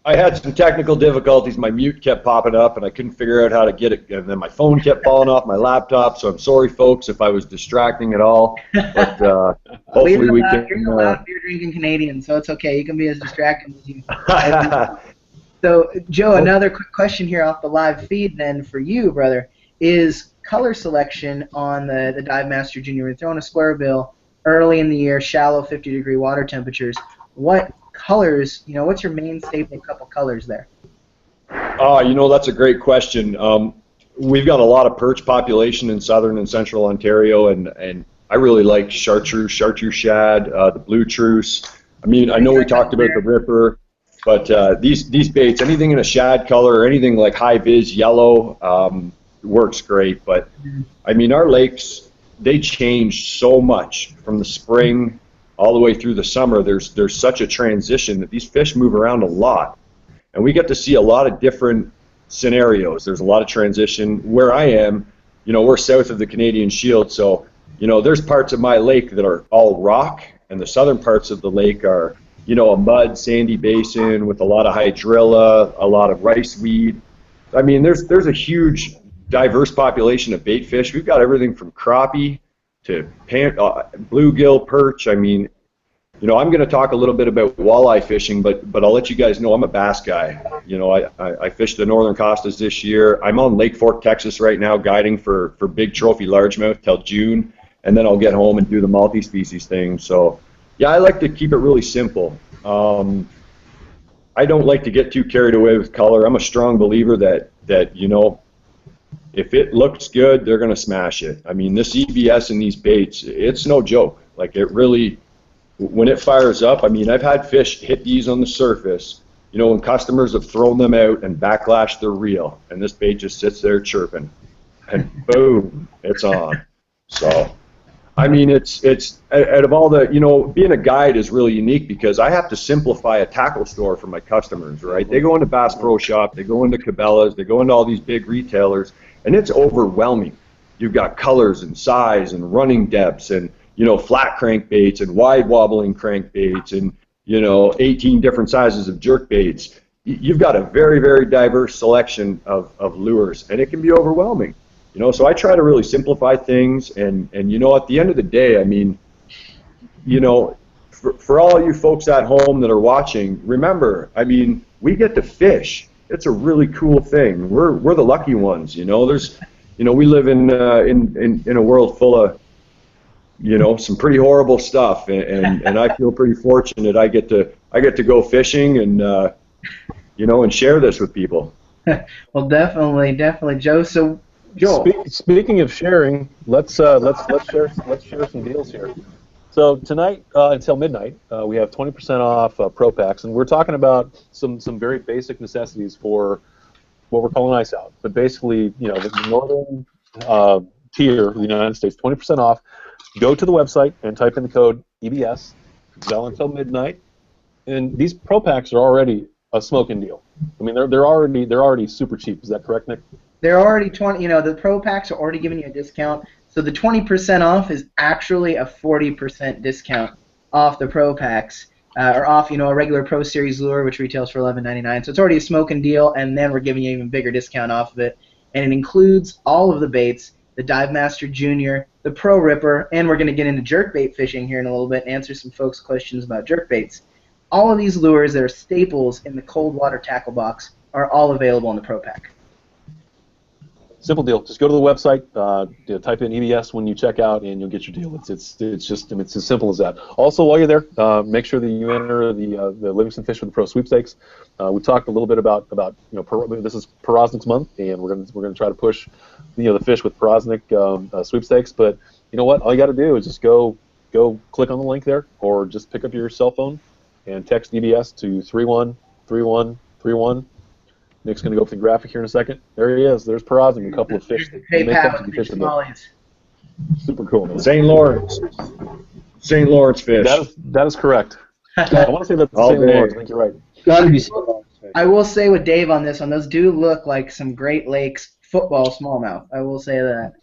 I had some technical difficulties. My mute kept popping up, and I couldn't figure out how to get it. And then my phone kept falling off my laptop. So I'm sorry, folks, if I was distracting at all. But hopefully we can. You're allowed beer drinking Canadian, so it's okay. You can be as distracting as you. So, Joe, another quick question here off the live feed then for you, brother. is color selection on the Dive Master Junior. We're throwing a Squarebill early in the year, shallow 50-degree water temperatures. What colors, what's your main staple couple colors there? That's a great question. We've got a lot of perch population in southern and central Ontario, and I really like chartreuse shad, the blue truce. I mean, I know we talked about the ripper, but these baits, anything in a shad color or anything like high vis yellow works great. But I mean, our lakes, they change so much from the spring all the way through the summer. There's such a transition that these fish move around a lot, and we get to see a lot of different scenarios. There's a lot of transition. Where I am, we're south of the Canadian Shield, so there's parts of my lake that are all rock, and the southern parts of the lake are a mud, sandy basin with a lot of hydrilla, a lot of rice weed. I mean, there's a huge diverse population of bait fish. We've got everything from crappie to bluegill, perch. I mean, I'm going to talk a little bit about walleye fishing, but I'll let you guys know I'm a bass guy. I fished the northern costas this year. I'm on Lake Fork, Texas right now, guiding for big trophy largemouth till June, and then I'll get home and do the multi-species thing. So, yeah, I like to keep it really simple. I don't like to get too carried away with color. I'm a strong believer that if it looks good, they're going to smash it. I mean, this EBS and these baits, it's no joke. Like, it really, when it fires up, I mean, I've had fish hit these on the surface, when customers have thrown them out and backlashed their reel, and this bait just sits there chirping, and boom, it's on. So, I mean, it's out of all the, being a guide is really unique because I have to simplify a tackle store for my customers, right? They go into Bass Pro Shop, they go into Cabela's, they go into all these big retailers, and it's overwhelming. You've got colors and size and running depths and, flat crankbaits and wide wobbling crankbaits and, 18 different sizes of jerkbaits. You've got a very, very diverse selection of lures, and it can be overwhelming. So I try to really simplify things, and at the end of the day, I mean, for all you folks at home that are watching, remember, I mean, we get to fish. It's a really cool thing. We're the lucky ones, There's, we live in a world full of, some pretty horrible stuff, and I feel pretty fortunate. I get to go fishing and and share this with people. Well, definitely, Joe. So, Joel. Speaking of sharing, let's share some deals here. So tonight until midnight, we have 20% off Pro Packs, and we're talking about some very basic necessities for what we're calling ice out. But basically, the northern tier of the United States, 20% off. Go to the website and type in the code EBS. Sell until midnight, and these Pro Packs are already a smoking deal. I mean, they're already super cheap. Is that correct, Nick? They're already 20. The Pro Packs are already giving you a discount. So the 20% off is actually a 40% discount off the Pro Packs, or off a regular Pro Series lure, which retails for $11.99. So it's already a smoking deal, and then we're giving you an even bigger discount off of it. And it includes all of the baits: the Dive Master Junior, the Pro Ripper, and we're going to get into jerkbait fishing here in a little bit and answer some folks' questions about jerkbaits. All of these lures that are staples in the cold water tackle box are all available in the Pro Pack. Simple deal. Just go to the website, type in EBS when you check out, and you'll get your deal. It's as simple as that. Also, while you're there, make sure that you enter the Livingston Fish for the Pro Sweepstakes. We talked a little bit about this is Porosnik's month, and we're gonna try to push the fish with Porosnik sweepstakes. But you know what? All you got to do is just go click on the link there, or just pick up your cell phone and text EBS to 313131. Nick's going to go for the graphic here in a second. There he is. There's Porosnik, a couple of fish that make up to be fished. Super cool, man. St. Lawrence fish. That is correct. I want to say that's St. Lawrence. I think you're right. Got to be St. Lawrence. I will say with Dave on this one, those do look like some Great Lakes football smallmouth. I will say that.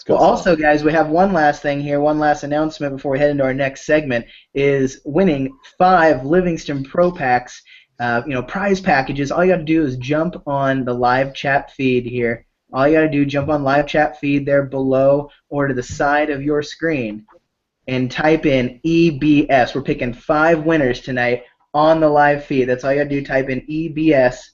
Well, also, guys, we have one last thing here, one last announcement before we head into our next segment, is winning 5 Livingston Pro Packs. Prize packages. All you got to do is jump on the live chat feed here. All you got to do, jump on live chat feed there below or to the side of your screen and type in EBS. We're picking 5 winners tonight on the live feed. That's all you got to do. Type in EBS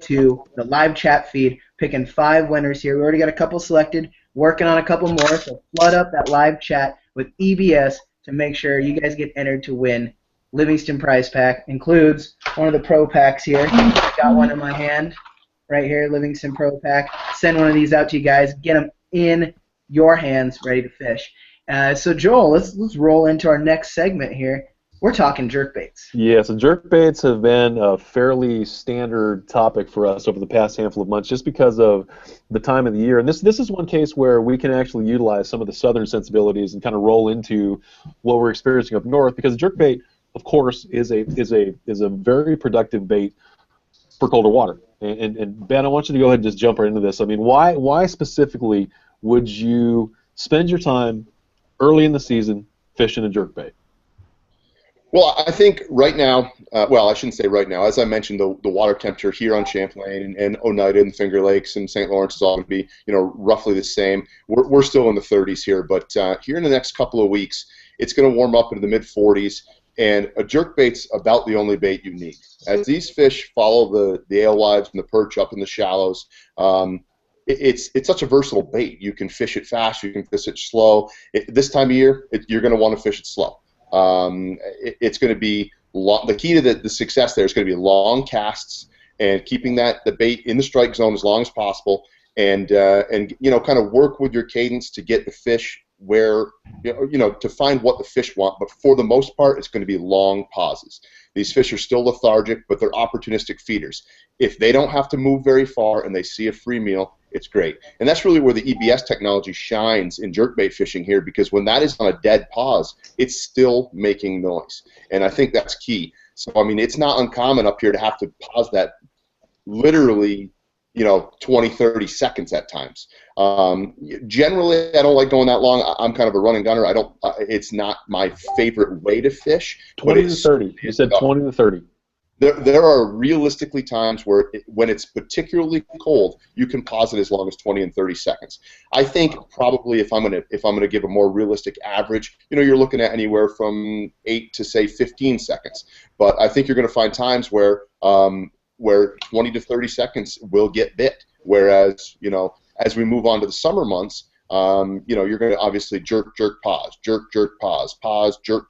to the live chat feed, picking 5 winners here. We already got a couple selected, working on a couple more, so flood up that live chat with EBS to make sure you guys get entered to win Livingston prize pack. Includes one of the pro packs here. I got one in my hand right here, Livingston Pro Pack. Send one of these out to you guys. Get them in your hands, ready to fish. So Joel, let's roll into our next segment here. We're talking jerkbaits. Yeah, so jerkbaits have been a fairly standard topic for us over the past handful of months just because of the time of the year. And this is one case where we can actually utilize some of the southern sensibilities and kind of roll into what we're experiencing up north, because jerkbait, of course, is a very productive bait for colder water. And Ben, I want you to go ahead and just jump right into this. I mean, why specifically would you spend your time early in the season fishing a jerkbait? Well, I think right now, well, I shouldn't say right now. As I mentioned, the water temperature here on Champlain and Oneida and Finger Lakes and St. Lawrence is all going to be, roughly the same. We're still in the 30s here, but here in the next couple of weeks, it's going to warm up into the mid-40s, and a jerkbait's about the only bait you need. As these fish follow the alewives and the perch up in the shallows, it's such a versatile bait. You can fish it fast, you can fish it slow. This time of year, you're going to want to fish it slow. It's going to be the key to the success there is going to be long casts and keeping the bait in the strike zone as long as possible, and kind of work with your cadence to get the fish where to find what the fish want. But for the most part, it's going to be long pauses. These fish are still lethargic, but they're opportunistic feeders. If they don't have to move very far and they see a free meal, it's great. And that's really where the EBS technology shines in jerkbait fishing here, because when that is on a dead pause, it's still making noise. And I think that's key. So, I mean, it's not uncommon up here to have to pause that literally, 20, 30 seconds at times. Generally, I don't like going that long. I'm kind of a run and gunner. It's not my favorite way to fish. 20 to 30. You said 20 to 30. There are realistically times where, when it's particularly cold, you can pause it as long as 20 and 30 seconds. I think probably if I'm gonna give a more realistic average, you're looking at anywhere from 8 to say 15 seconds. But I think you're going to find times where 20 to 30 seconds will get bit. Whereas as we move on to the summer months, you're going to obviously jerk, pause, jerk, pause, jerk,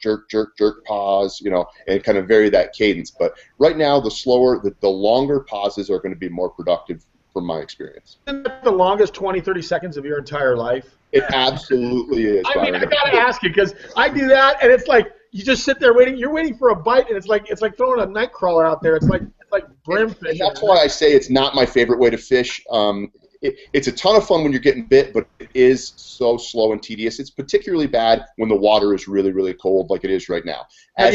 pause, and kind of vary that cadence. But right now, the longer pauses are going to be more productive from my experience. Isn't that the longest 20, 30 seconds of your entire life? It absolutely is. I mean, I got to ask you, because I do that, and it's like you just sit there waiting. You're waiting for a bite, and it's like throwing a night crawler out there. It's like brim fishing. That's why I say it's not my favorite way to fish. It's a ton of fun when you're getting bit, but it is so slow and tedious. It's particularly bad when the water is really, really cold, like it is right now. Go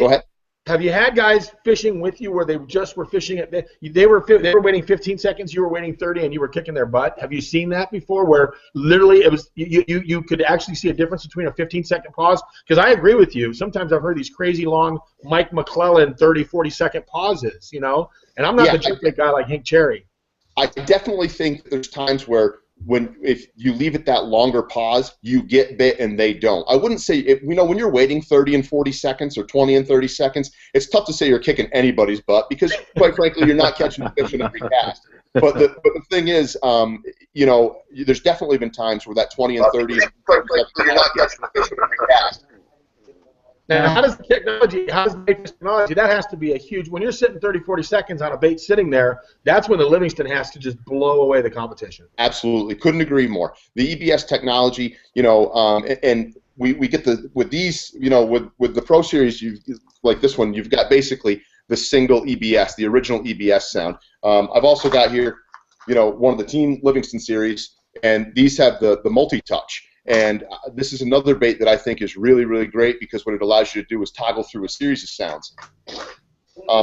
ahead. Have you had guys fishing with you where they just were fishing they were waiting 15 seconds, you were waiting 30, and you were kicking their butt? Have you seen that before, where literally it was you could actually see a difference between a 15-second pause? Because I agree with you. Sometimes I've heard these crazy long Mike McClellan 30, 40-second pauses, and I'm not the jerkbait guy like Hank Cherry. I definitely think there's times where if you leave it that longer pause, you get bit and they don't. I wouldn't say, when you're waiting 30 and 40 seconds or 20 and 30 seconds, it's tough to say you're kicking anybody's butt, because, quite frankly, you're not catching a fish in every cast. But the thing is, there's definitely been times where that 20 and 30 seconds, you're not catching a fish in every cast. Now, how does the technology, that has to be a huge, when you're sitting 30, 40 seconds on a bait sitting there, that's when the Livingston has to just blow away the competition. Absolutely. Couldn't agree more. The EBS technology, and we get with these, with the Pro Series, like this one, you've got basically the single EBS, the original EBS sound. I've also got here, one of the Team Livingston series, and these have the multi-touch. And this is another bait that I think is really, really great, because what it allows you to do is toggle through a series of sounds.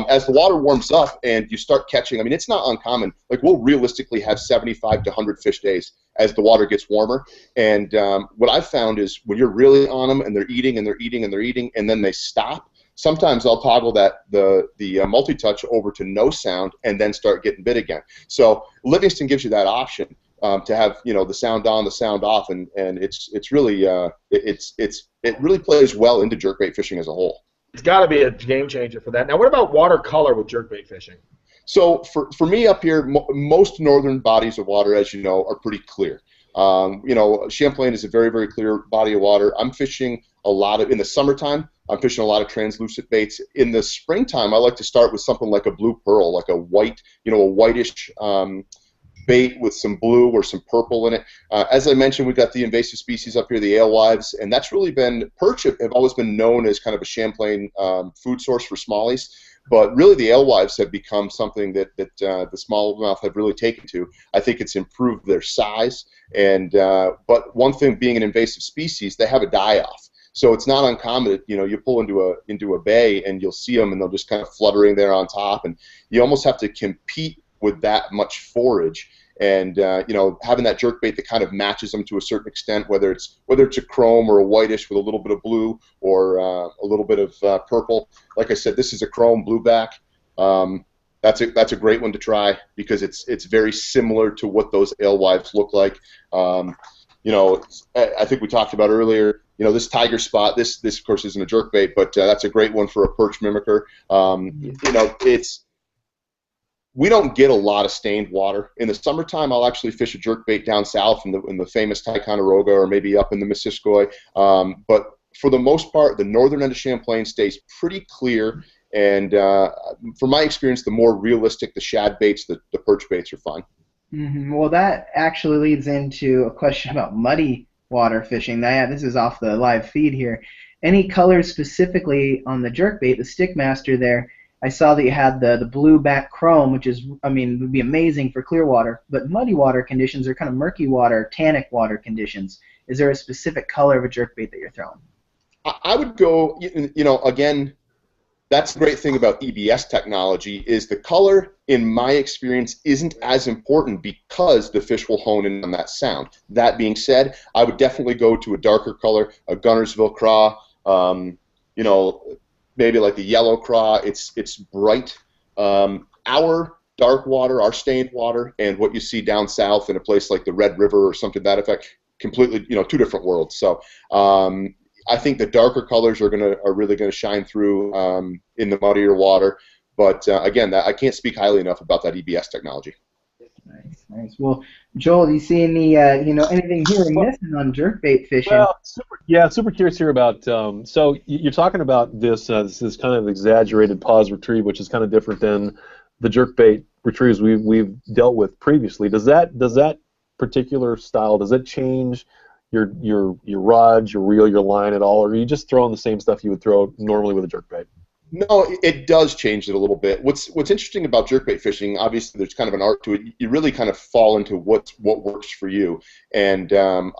As the water warms up and you start catching, I mean, it's not uncommon. Like, we'll realistically have 75 to 100 fish days as the water gets warmer. And what I've found is when you're really on them and they're eating and they're eating and they're eating and then they stop, sometimes I'll toggle the multi-touch over to no sound and then start getting bit again. So Livingston gives you that option. To have the sound on, the sound off, and it's really it really plays well into jerkbait fishing as a whole. It's got to be a game changer for that. Now, what about watercolor with jerkbait fishing? So for me up here, most northern bodies of water, as you know, are pretty clear. You know, Champlain is a very, very clear body of water. I'm fishing a lot of, in the summertime, I'm fishing a lot of translucent baits. In the springtime, I like to start with something like a blue pearl, like a white, you know, a whitish bait with some blue or some purple in it. As I mentioned, we've got the invasive species up here, the alewives, and that's really been, perch have always been known as kind of a Champlain food source for smallies. But really, the alewives have become something that the smallmouth have really taken to. I think it's improved their size, and but one thing being an invasive species, they have a die-off. So it's not uncommon. You know, you pull into a bay and you'll see them, and they'll just kind of fluttering there on top, and you almost have to compete with that much forage. And you know, having that jerkbait that kind of matches them to a certain extent, whether it's a chrome or a whitish with a little bit of blue or a little bit of purple. Like I said, this is a chrome blueback. That's a great one to try because it's very similar to what those alewives look like. You know, I think we talked about earlier. You know, this tiger spot. This of course isn't a jerkbait, but that's a great one for a perch mimicker. You know, we don't get a lot of stained water. In the summertime, I'll actually fish a jerkbait down south in the famous Ticonderoga or maybe up in the Missisquoi. But for the most part, the northern end of Champlain stays pretty clear. And from my experience, the more realistic the shad baits, the perch baits are fine. Mm-hmm. Well, that actually leads into a question about muddy water fishing. This is off the live feed here. Any colors specifically on the jerkbait, the Stickmaster there? I saw that you had the blue back chrome, which is, I mean, would be amazing for clear water. But muddy water conditions are kind of murky water, tannic water conditions. Is there a specific color of a jerkbait that you're throwing? I would go, you know, again, that's the great thing about EBS technology is the color, in my experience, isn't as important because the fish will hone in on that sound. That being said, I would definitely go to a darker color, a Gunnersville craw, you know, maybe like the yellow craw. It's bright. Our dark water, our stained water, and what you see down south in a place like the Red River or something to that effect, completely, you know, two different worlds. So I think the darker colors are really gonna shine through in the muddier water. But again, I can't speak highly enough about that EBS technology. Nice, nice. Well, Joel, do you see any, you know, anything here we're missing on jerkbait fishing? Well, super curious here about. So you're talking about this kind of exaggerated pause retrieve, which is kind of different than the jerkbait retrieves we've dealt with previously. Does that particular style, does it change your rods, your reel, your line at all, or are you just throwing the same stuff you would throw normally with a jerkbait? No, it does change it a little bit. What's interesting about jerkbait fishing, obviously there's kind of an art to it. You really kind of fall into what works for you. And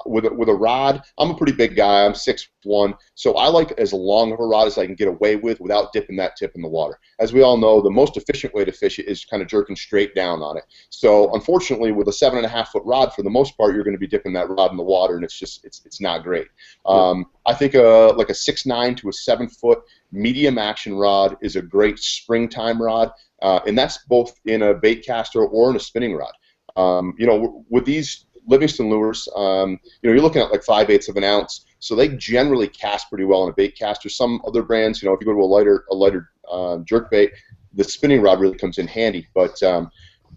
with a rod, I'm a pretty big guy. I'm 6'1", so I like as long of a rod as I can get away with without dipping that tip in the water. As we all know, the most efficient way to fish it is kind of jerking straight down on it. So unfortunately, with a 7.5-foot rod, for the most part, you're going to be dipping that rod in the water, and it's not great. I think like a 6'9" to a 7-foot medium action rod is a great springtime rod, and that's both in a bait caster or in a spinning rod. You know, with these Livingston lures, you know, you're looking at like 5/8 of an ounce, so they generally cast pretty well in a bait caster. Some other brands, you know, if you go to a lighter jerkbait, the spinning rod really comes in handy. But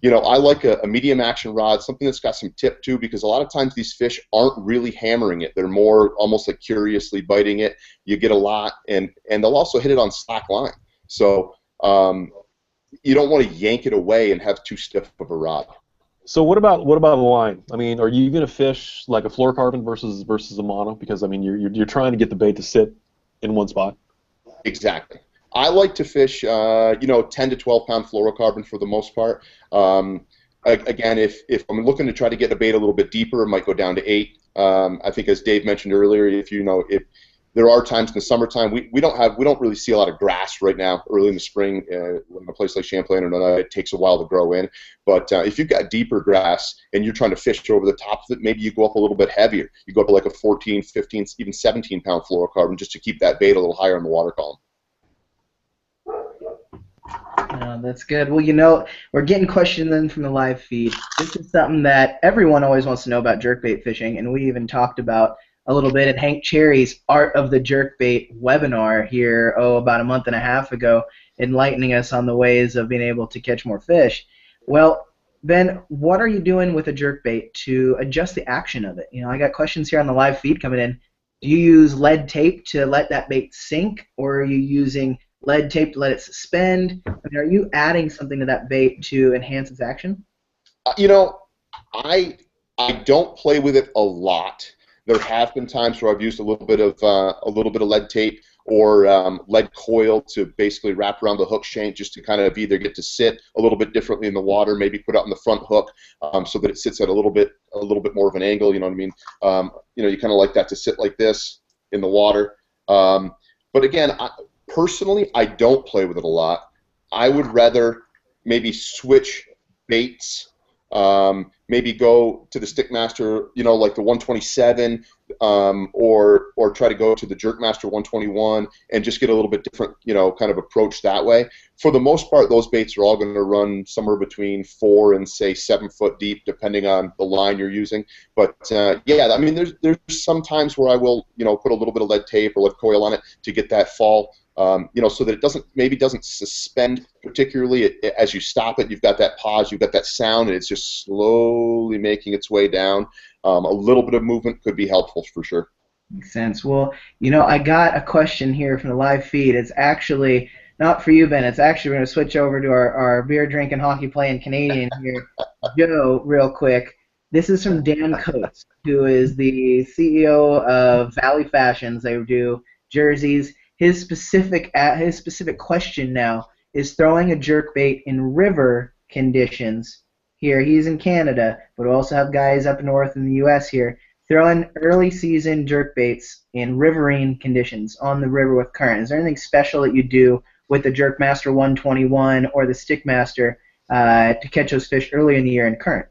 you know, I like a medium action rod, something that's got some tip too, because a lot of times these fish aren't really hammering it. They're more almost like curiously biting it. You get a lot, and they'll also hit it on slack line. So you don't want to yank it away and have too stiff of a rod. So what about a line? I mean, are you going to fish like a fluorocarbon versus a mono? Because I mean, you're trying to get the bait to sit in one spot. Exactly. I like to fish, you know, 10 to 12 pound fluorocarbon for the most part. Again, if I'm looking to try to get a bait a little bit deeper, it might go down to 8. I think, as Dave mentioned earlier, if there are times in the summertime, we don't really see a lot of grass right now. Early in the spring, in a place like Champlain or another, it takes a while to grow in. But if you've got deeper grass and you're trying to fish over the top of it, maybe you go up a little bit heavier. You go up to like a 14, 15, even 17 pound fluorocarbon just to keep that bait a little higher in the water column. That's good. Well, you know, we're getting questions in from the live feed. This is something that everyone always wants to know about jerkbait fishing, and we even talked about a little bit at Hank Cherry's Art of the Jerkbait webinar here, about a month and a half ago, enlightening us on the ways of being able to catch more fish. Well, Ben, what are you doing with a jerkbait to adjust the action of it? I got questions here on the live feed coming in. Do you use lead tape to let that bait sink, or are you using lead tape to let it suspend? I mean, are you adding something to that bait to enhance its action? I don't play with it a lot. There have been times where I've used a little bit of lead tape or lead coil to basically wrap around the hook shank, just to kind of either get to sit a little bit differently in the water, maybe put it on the front hook so that it sits at a little bit more of an angle. You know what I mean? You kind of like that to sit like this in the water. But again, personally, I don't play with it a lot. I would rather maybe switch baits. Maybe go to the Stickmaster, like the 127, or try to go to the Jerkmaster 121 and just get a little bit different, kind of approach that way. For the most part, those baits are all going to run somewhere between 4 and say 7 foot deep, depending on the line you're using. But yeah, I mean, there's some times where I will, put a little bit of lead tape or lead coil on it to get that fall. So that it doesn't suspend particularly as you stop it. You've got that pause, you've got that sound, and it's just slowly making its way down. A little bit of movement could be helpful for sure. Makes sense. Well, I got a question here from the live feed. It's actually not for you, Ben. It's actually, we're going to switch over to our beer drinking, hockey playing Canadian here, Joe, real quick. This is from Dan Coates, who is the CEO of Valley Fashions. They do jerseys. His specific question now is throwing a jerkbait in river conditions. Here, he's in Canada, but we also have guys up north in the U.S. here throwing early season jerkbaits in riverine conditions on the river with current. Is there anything special that you do with the Jerkmaster 121 or the Stickmaster to catch those fish early in the year in current?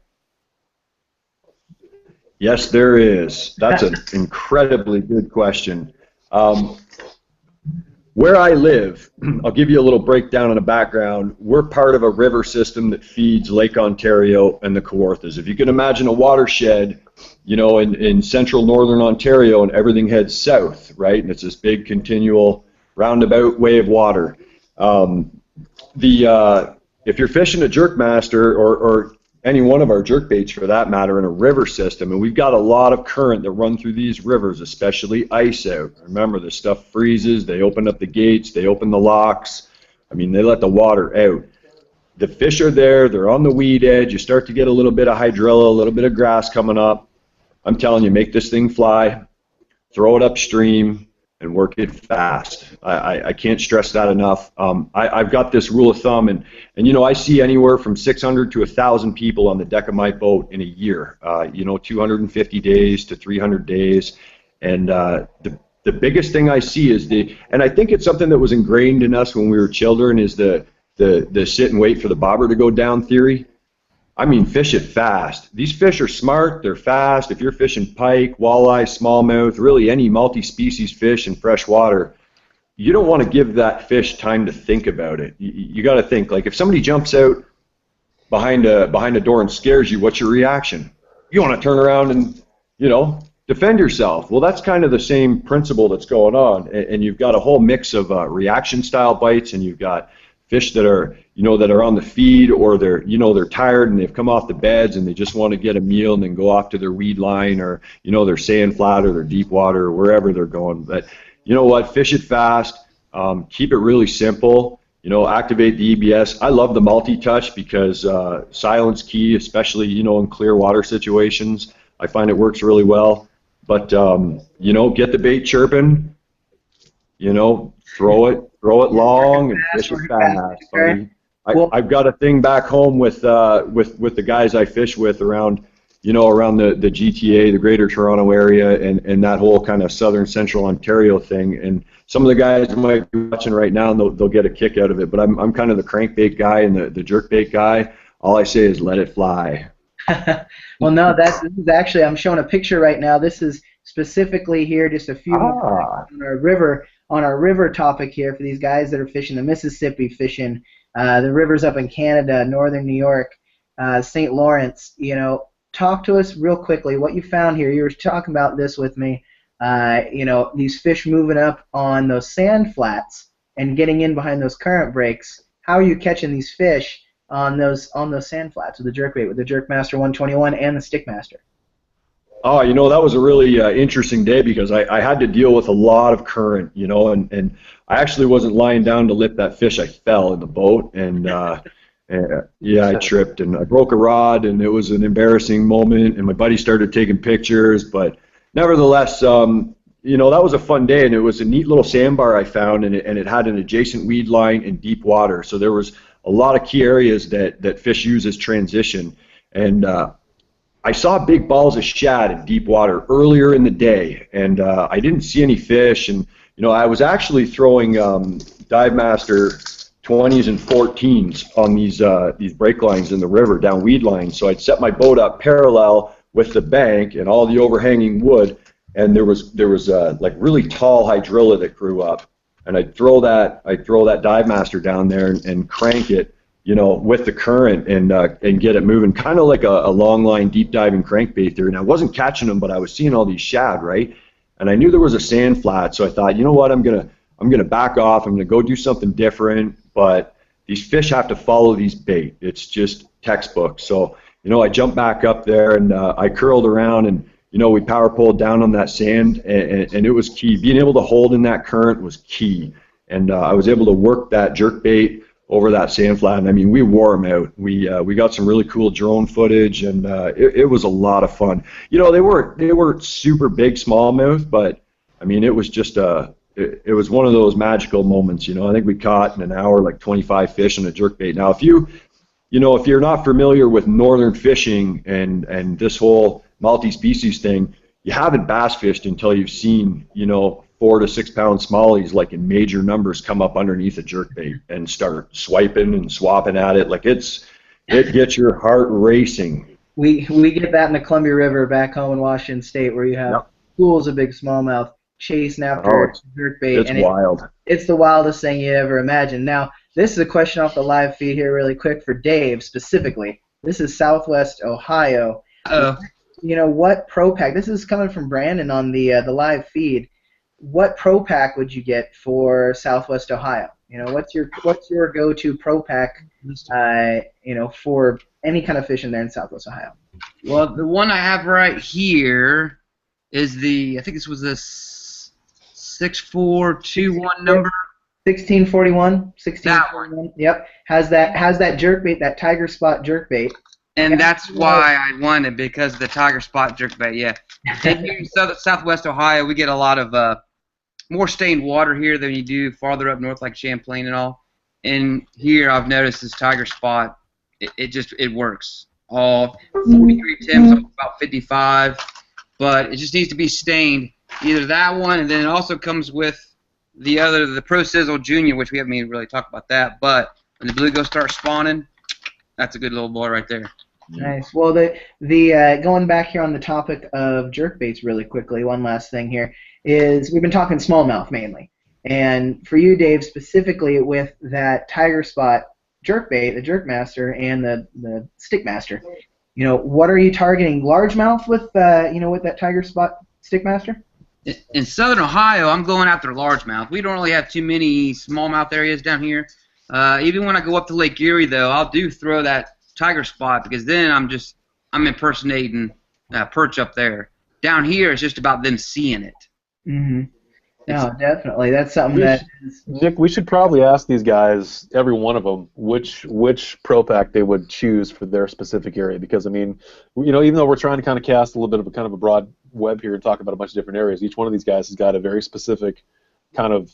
Yes, there is. That's an incredibly good question. Where I live, I'll give you a little breakdown on the background. We're part of a river system that feeds Lake Ontario and the Kawarthas. If you can imagine a watershed, in central northern Ontario, and everything heads south, right? And it's this big continual roundabout way of water. If you're fishing a Jerkmaster or any one of our jerkbaits for that matter in a river system, and we've got a lot of current that run through these rivers, especially ice out. Remember, this stuff freezes, they open up the gates, they open the locks. I mean, they let the water out. The fish are there, they're on the weed edge, you start to get a little bit of hydrilla, a little bit of grass coming up. I'm telling you, make this thing fly, throw it upstream, and work it fast. I can't stress that enough. I've got this rule of thumb, and I see anywhere from 600 to 1,000 people on the deck of my boat in a year. 250 days to 300 days, and the biggest thing I see is and I think it's something that was ingrained in us when we were children, is the sit and wait for the bobber to go down theory. I mean, fish it fast. These fish are smart, they're fast. If you're fishing pike, walleye, smallmouth, really any multi-species fish in fresh water, you don't want to give that fish time to think about it. You got to think, like if somebody jumps out behind a door and scares you, what's your reaction? You want to turn around and, defend yourself. Well, that's kind of the same principle that's going on. And you've got a whole mix of reaction style bites, and you've got fish that are, that are on the feed, or they're tired and they've come off the beds and they just want to get a meal and then go off to their weed line, or, they're sand flat or they're deep water or wherever they're going. But you know what? Fish it fast. Keep it really simple. Activate the EBS. I love the multi-touch because silence key, especially, in clear water situations. I find it works really well. But, get the bait chirping, throw it long and fish it fast. I've got a thing back home with the guys I fish with around around the GTA, the Greater Toronto area, and that whole kind of southern central Ontario thing. And some of the guys might be watching right now, and they'll get a kick out of it. But I'm kind of the crankbait guy and the jerkbait guy. All I say is let it fly. Well, no, this is actually, I'm showing a picture right now. This is specifically here, just a few on our river topic here for these guys that are fishing the Mississippi, fishing the rivers up in Canada, northern New York, St. Lawrence. Talk to us real quickly what you found here. You were talking about this with me these fish moving up on those sand flats and getting in behind those current breaks. How are you catching these fish on those sand flats with the jerkbait, with the Jerkmaster 121 and the Stickmaster? Oh, that was a really interesting day because I had to deal with a lot of current, and I actually wasn't lying down to lip that fish. I fell in the boat, and I tripped, and I broke a rod, and it was an embarrassing moment, and my buddy started taking pictures, but nevertheless, that was a fun day, and it was a neat little sandbar I found, and it had an adjacent weed line and deep water, so there was a lot of key areas that fish use as transition, and I saw big balls of shad in deep water earlier in the day, and I didn't see any fish, and I was actually throwing Dive Master 20s and 14s on these break lines in the river down weed lines. So I'd set my boat up parallel with the bank and all the overhanging wood, and there was like really tall hydrilla that grew up, and I'd throw that Dive Master down there and crank it, with the current and get it moving, kind of like a long line deep diving crankbait there. And I wasn't catching them, but I was seeing all these shad, right? And I knew there was a sand flat, so I thought, you know what, I'm gonna back off. I'm gonna go do something different. But these fish have to follow these bait. It's just textbook. So I jumped back up there and I curled around and we power pulled down on that sand and it was key. Being able to hold in that current was key. And I was able to work that jerkbait over that sand flat, and I mean, we wore them out. We got some really cool drone footage, and it was a lot of fun. They weren't super big smallmouth, but I mean, it was just it was one of those magical moments. I think we caught in an hour like 25 fish on a jerkbait. Now, if you're not familiar with northern fishing and this whole multi-species thing, you haven't bass fished until you've seen 4 to 6 pound smallies like in major numbers come up underneath a jerkbait and start swiping and swapping at it. Like it gets your heart racing. We get that in the Columbia River back home in Washington State, where you have schools of big smallmouth chasing after jerkbait. It's wild. It's the wildest thing you ever imagined. Now, this is a question off the live feed here really quick for Dave specifically. This is Southwest Ohio. What pro pack? This is coming from Brandon on the live feed. What pro pack would you get for Southwest Ohio? What's your go-to pro pack? For any kind of fishing there in Southwest Ohio. Well, the one I have right here is I think this was the 6421 number. 1641. 1641. Yep. Has that jerkbait, that tiger spot jerkbait. And that's why I won it, because of the tiger spot jerkbait. Yeah. And here in Southwest Ohio, we get a lot of more stained water here than you do farther up north, like Champlain and all. And here I've noticed this tiger spot, it works. All 43 Tims, about 55, but it just needs to be stained. Either that one, and then it also comes with the Pro Sizzle Junior, which we haven't even really talked about that. But when the bluegills start spawning, that's a good little boy right there. Nice. Well, the going back here on the topic of jerkbaits really quickly, one last thing here is we've been talking smallmouth mainly. And for you, Dave, specifically with that tiger spot jerkbait, the Jerkmaster and the Stickmaster, what are you targeting? Largemouth with with that tiger spot Stickmaster? In southern Ohio, I'm going after largemouth. We don't really have too many smallmouth areas down here. Even when I go up to Lake Erie, though, I'll throw that tiger spot, because then I'm impersonating perch up there. Down here, it's just about them seeing it. Mm-hmm. No, definitely. That's something that is... Nick, we should probably ask these guys, every one of them, which pro pack they would choose for their specific area. Because, I mean, even though we're trying to kind of cast a little bit of a broad web here and talk about a bunch of different areas, each one of these guys has got a very specific kind of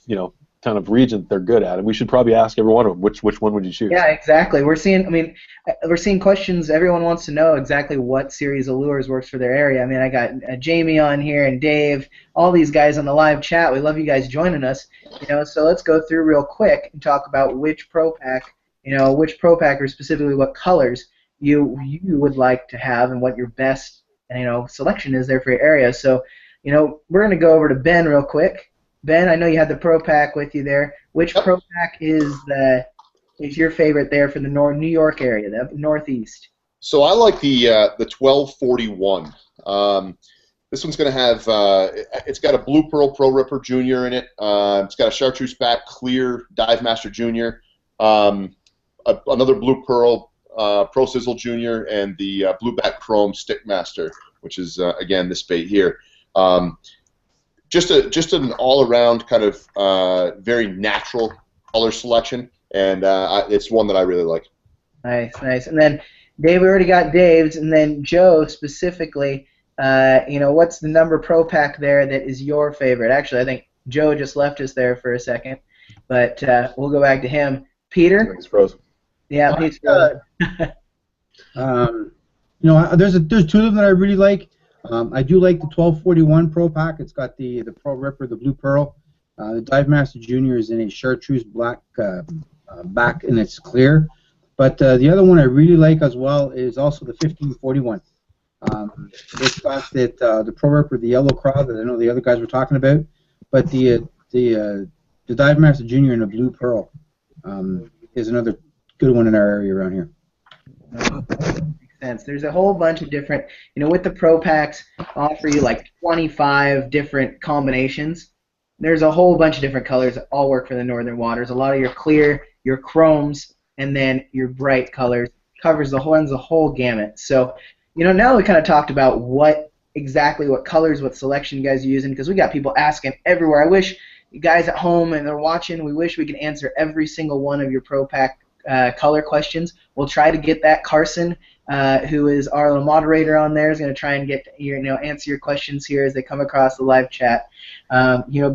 region that they're good at, and we should probably ask every one of them which one would you choose. Yeah, exactly. We're seeing questions. Everyone wants to know exactly what series of lures works for their area. I mean, I got Jamie on here and Dave, all these guys on the live chat. We love you guys joining us. So let's go through real quick and talk about which pro pack, or specifically what colors you would like to have and what your best selection is there for your area. So we're gonna go over to Ben real quick. Ben, I know you had the pro pack with you there. Which pro pack is your favorite there for the New York area, the Northeast? So I like the 1241. This one's going to have, it's got a Blue Pearl Pro Ripper Junior in it. It's got a Chartreuse Back Clear Dive Master Junior, another Blue Pearl Pro Sizzle Junior, and the Blue Back Chrome Stick Master, which is, again, this bait here. Just an all-around kind of very natural color selection, and it's one that I really like. Nice, nice. And then Dave, we already got Dave's, and then Joe specifically. What's the number pro pack there that is your favorite? Actually, I think Joe just left us there for a second, but we'll go back to him. Peter? He's frozen. Yeah, he's frozen. There's two of them that I really like. I do like the 1241 Pro Pack. It's got the Pro Ripper, the Blue Pearl. The Dive Master Junior is in a chartreuse black back, and it's clear. But the other one I really like as well is also the 1541. It's got the Pro Ripper, the Yellow Craw that I know the other guys were talking about. But the Dive Master Junior and the Blue Pearl is another good one in our area around here. Sense. There's a whole bunch of different, with the pro packs, offer you like 25 different combinations. There's a whole bunch of different colors that all work for the northern waters. A lot of your clear, your chromes, and then your bright colors covers the whole gamut. So, now we kind of talked about what colors, what selection you guys are using, because we got people asking everywhere. I wish you guys at home and they're watching, we wish we could answer every single one of your pro pack color questions. We'll try to get that. Carson, who is our little moderator on there, is going to try and get answer your questions here as they come across the live chat.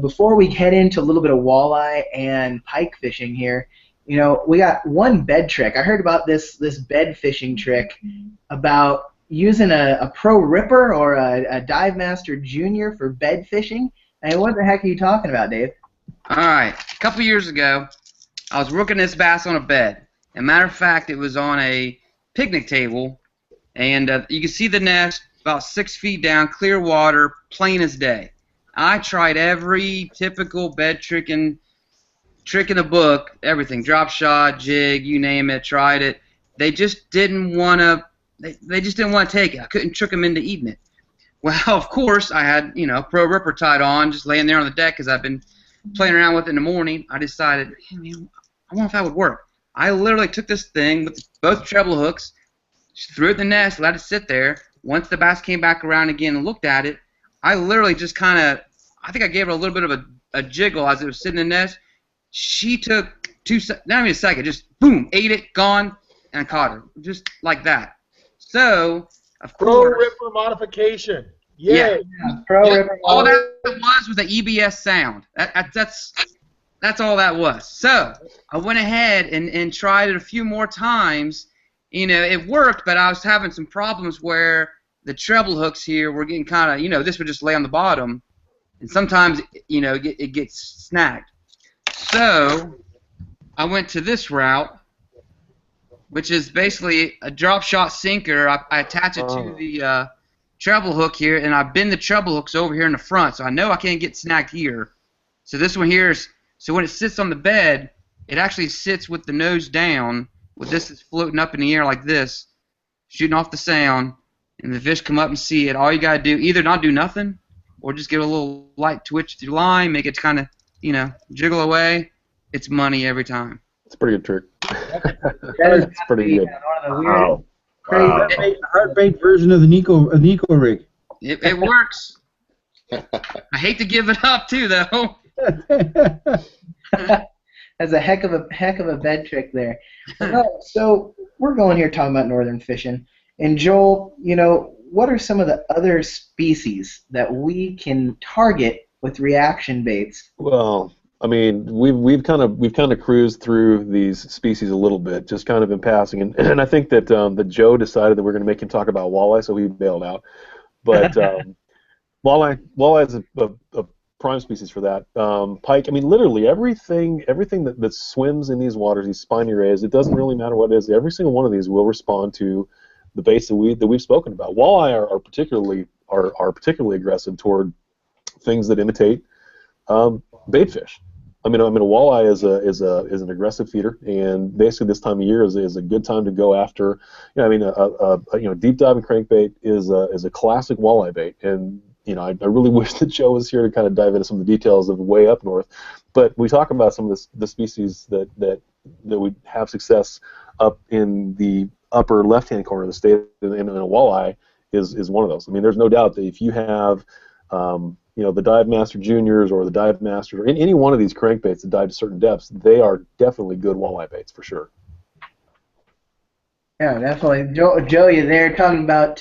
Before we head into a little bit of walleye and pike fishing here, we got one bed trick. I heard about this bed fishing trick about using a Pro Ripper or a Dive Master Junior for bed fishing. And what the heck are you talking about, Dave? All right, a couple years ago, I was working this bass on a bed. As a matter of fact, it was on a picnic table, and you can see the nest about 6 feet down, clear water, plain as day. I tried every typical bed trick in the book, everything, drop shot, jig, you name it, tried it. They just didn't want to. They just didn't want to take it. I couldn't trick them into eating it. Well, of course, I had Pro Ripper tied on, just laying there on the deck because I've been playing around with it in the morning. I decided, I wonder if that would work. I literally took this thing with both treble hooks, threw it in the nest, let it sit there. Once the bass came back around again and looked at it, I literally just I think I gave it a little bit of a jiggle as it was sitting in the nest. She took not even a second, just boom, ate it, gone, and I caught her. Just like that. So, of course. Pro Ripper modification. Yay. Yeah. Pro Ripper. All that was the EBS sound. That's all that was. So I went ahead and tried it a few more times. It worked, but I was having some problems where the treble hooks here were getting kind of, this would just lay on the bottom, and sometimes, it gets snagged. So I went to this route, which is basically a drop shot sinker. I attach it to the treble hook here, and I bend the treble hooks over here in the front, so I know I can't get snagged here. So this one here is. So when it sits on the bed, it actually sits with the nose down, with this is floating up in the air like this, shooting off the sound, and the fish come up and see it. All you gotta do, either not do nothing, or just give it a little light twitch through the line, make it kind of, jiggle away. It's money every time. It's a pretty good trick. It's pretty good. Wow. Hard bait version of the Nico rig. It works. I hate to give it up too, though. That's a heck of a bed trick there. So we're going here talking about northern fishing. And Joel, what are some of the other species that we can target with reaction baits? Well, I mean, we've kind of cruised through these species a little bit, just kind of in passing, and I think that Joe decided that we're going to make him talk about walleye, so he bailed out. But walleye is a prime species for that. Pike, I mean, literally everything that swims in these waters, these spiny rays, it doesn't really matter what it is. Every single one of these will respond to the baits that we've spoken about. Walleye are particularly aggressive toward things that imitate bait fish. I mean, a walleye is an aggressive feeder, and basically this time of year is a good time to go after. A deep diving crankbait is a classic walleye bait, and I really wish that Joe was here to kind of dive into some of the details of way up north. But we talk about some of the species that we have success up in the upper left-hand corner of the state, and a walleye is one of those. I mean, there's no doubt that if you have the Dive Master Juniors or the Dive Master, or any one of these crankbaits that dive to certain depths, they are definitely good walleye baits for sure. Yeah, definitely. Joe, you're there talking about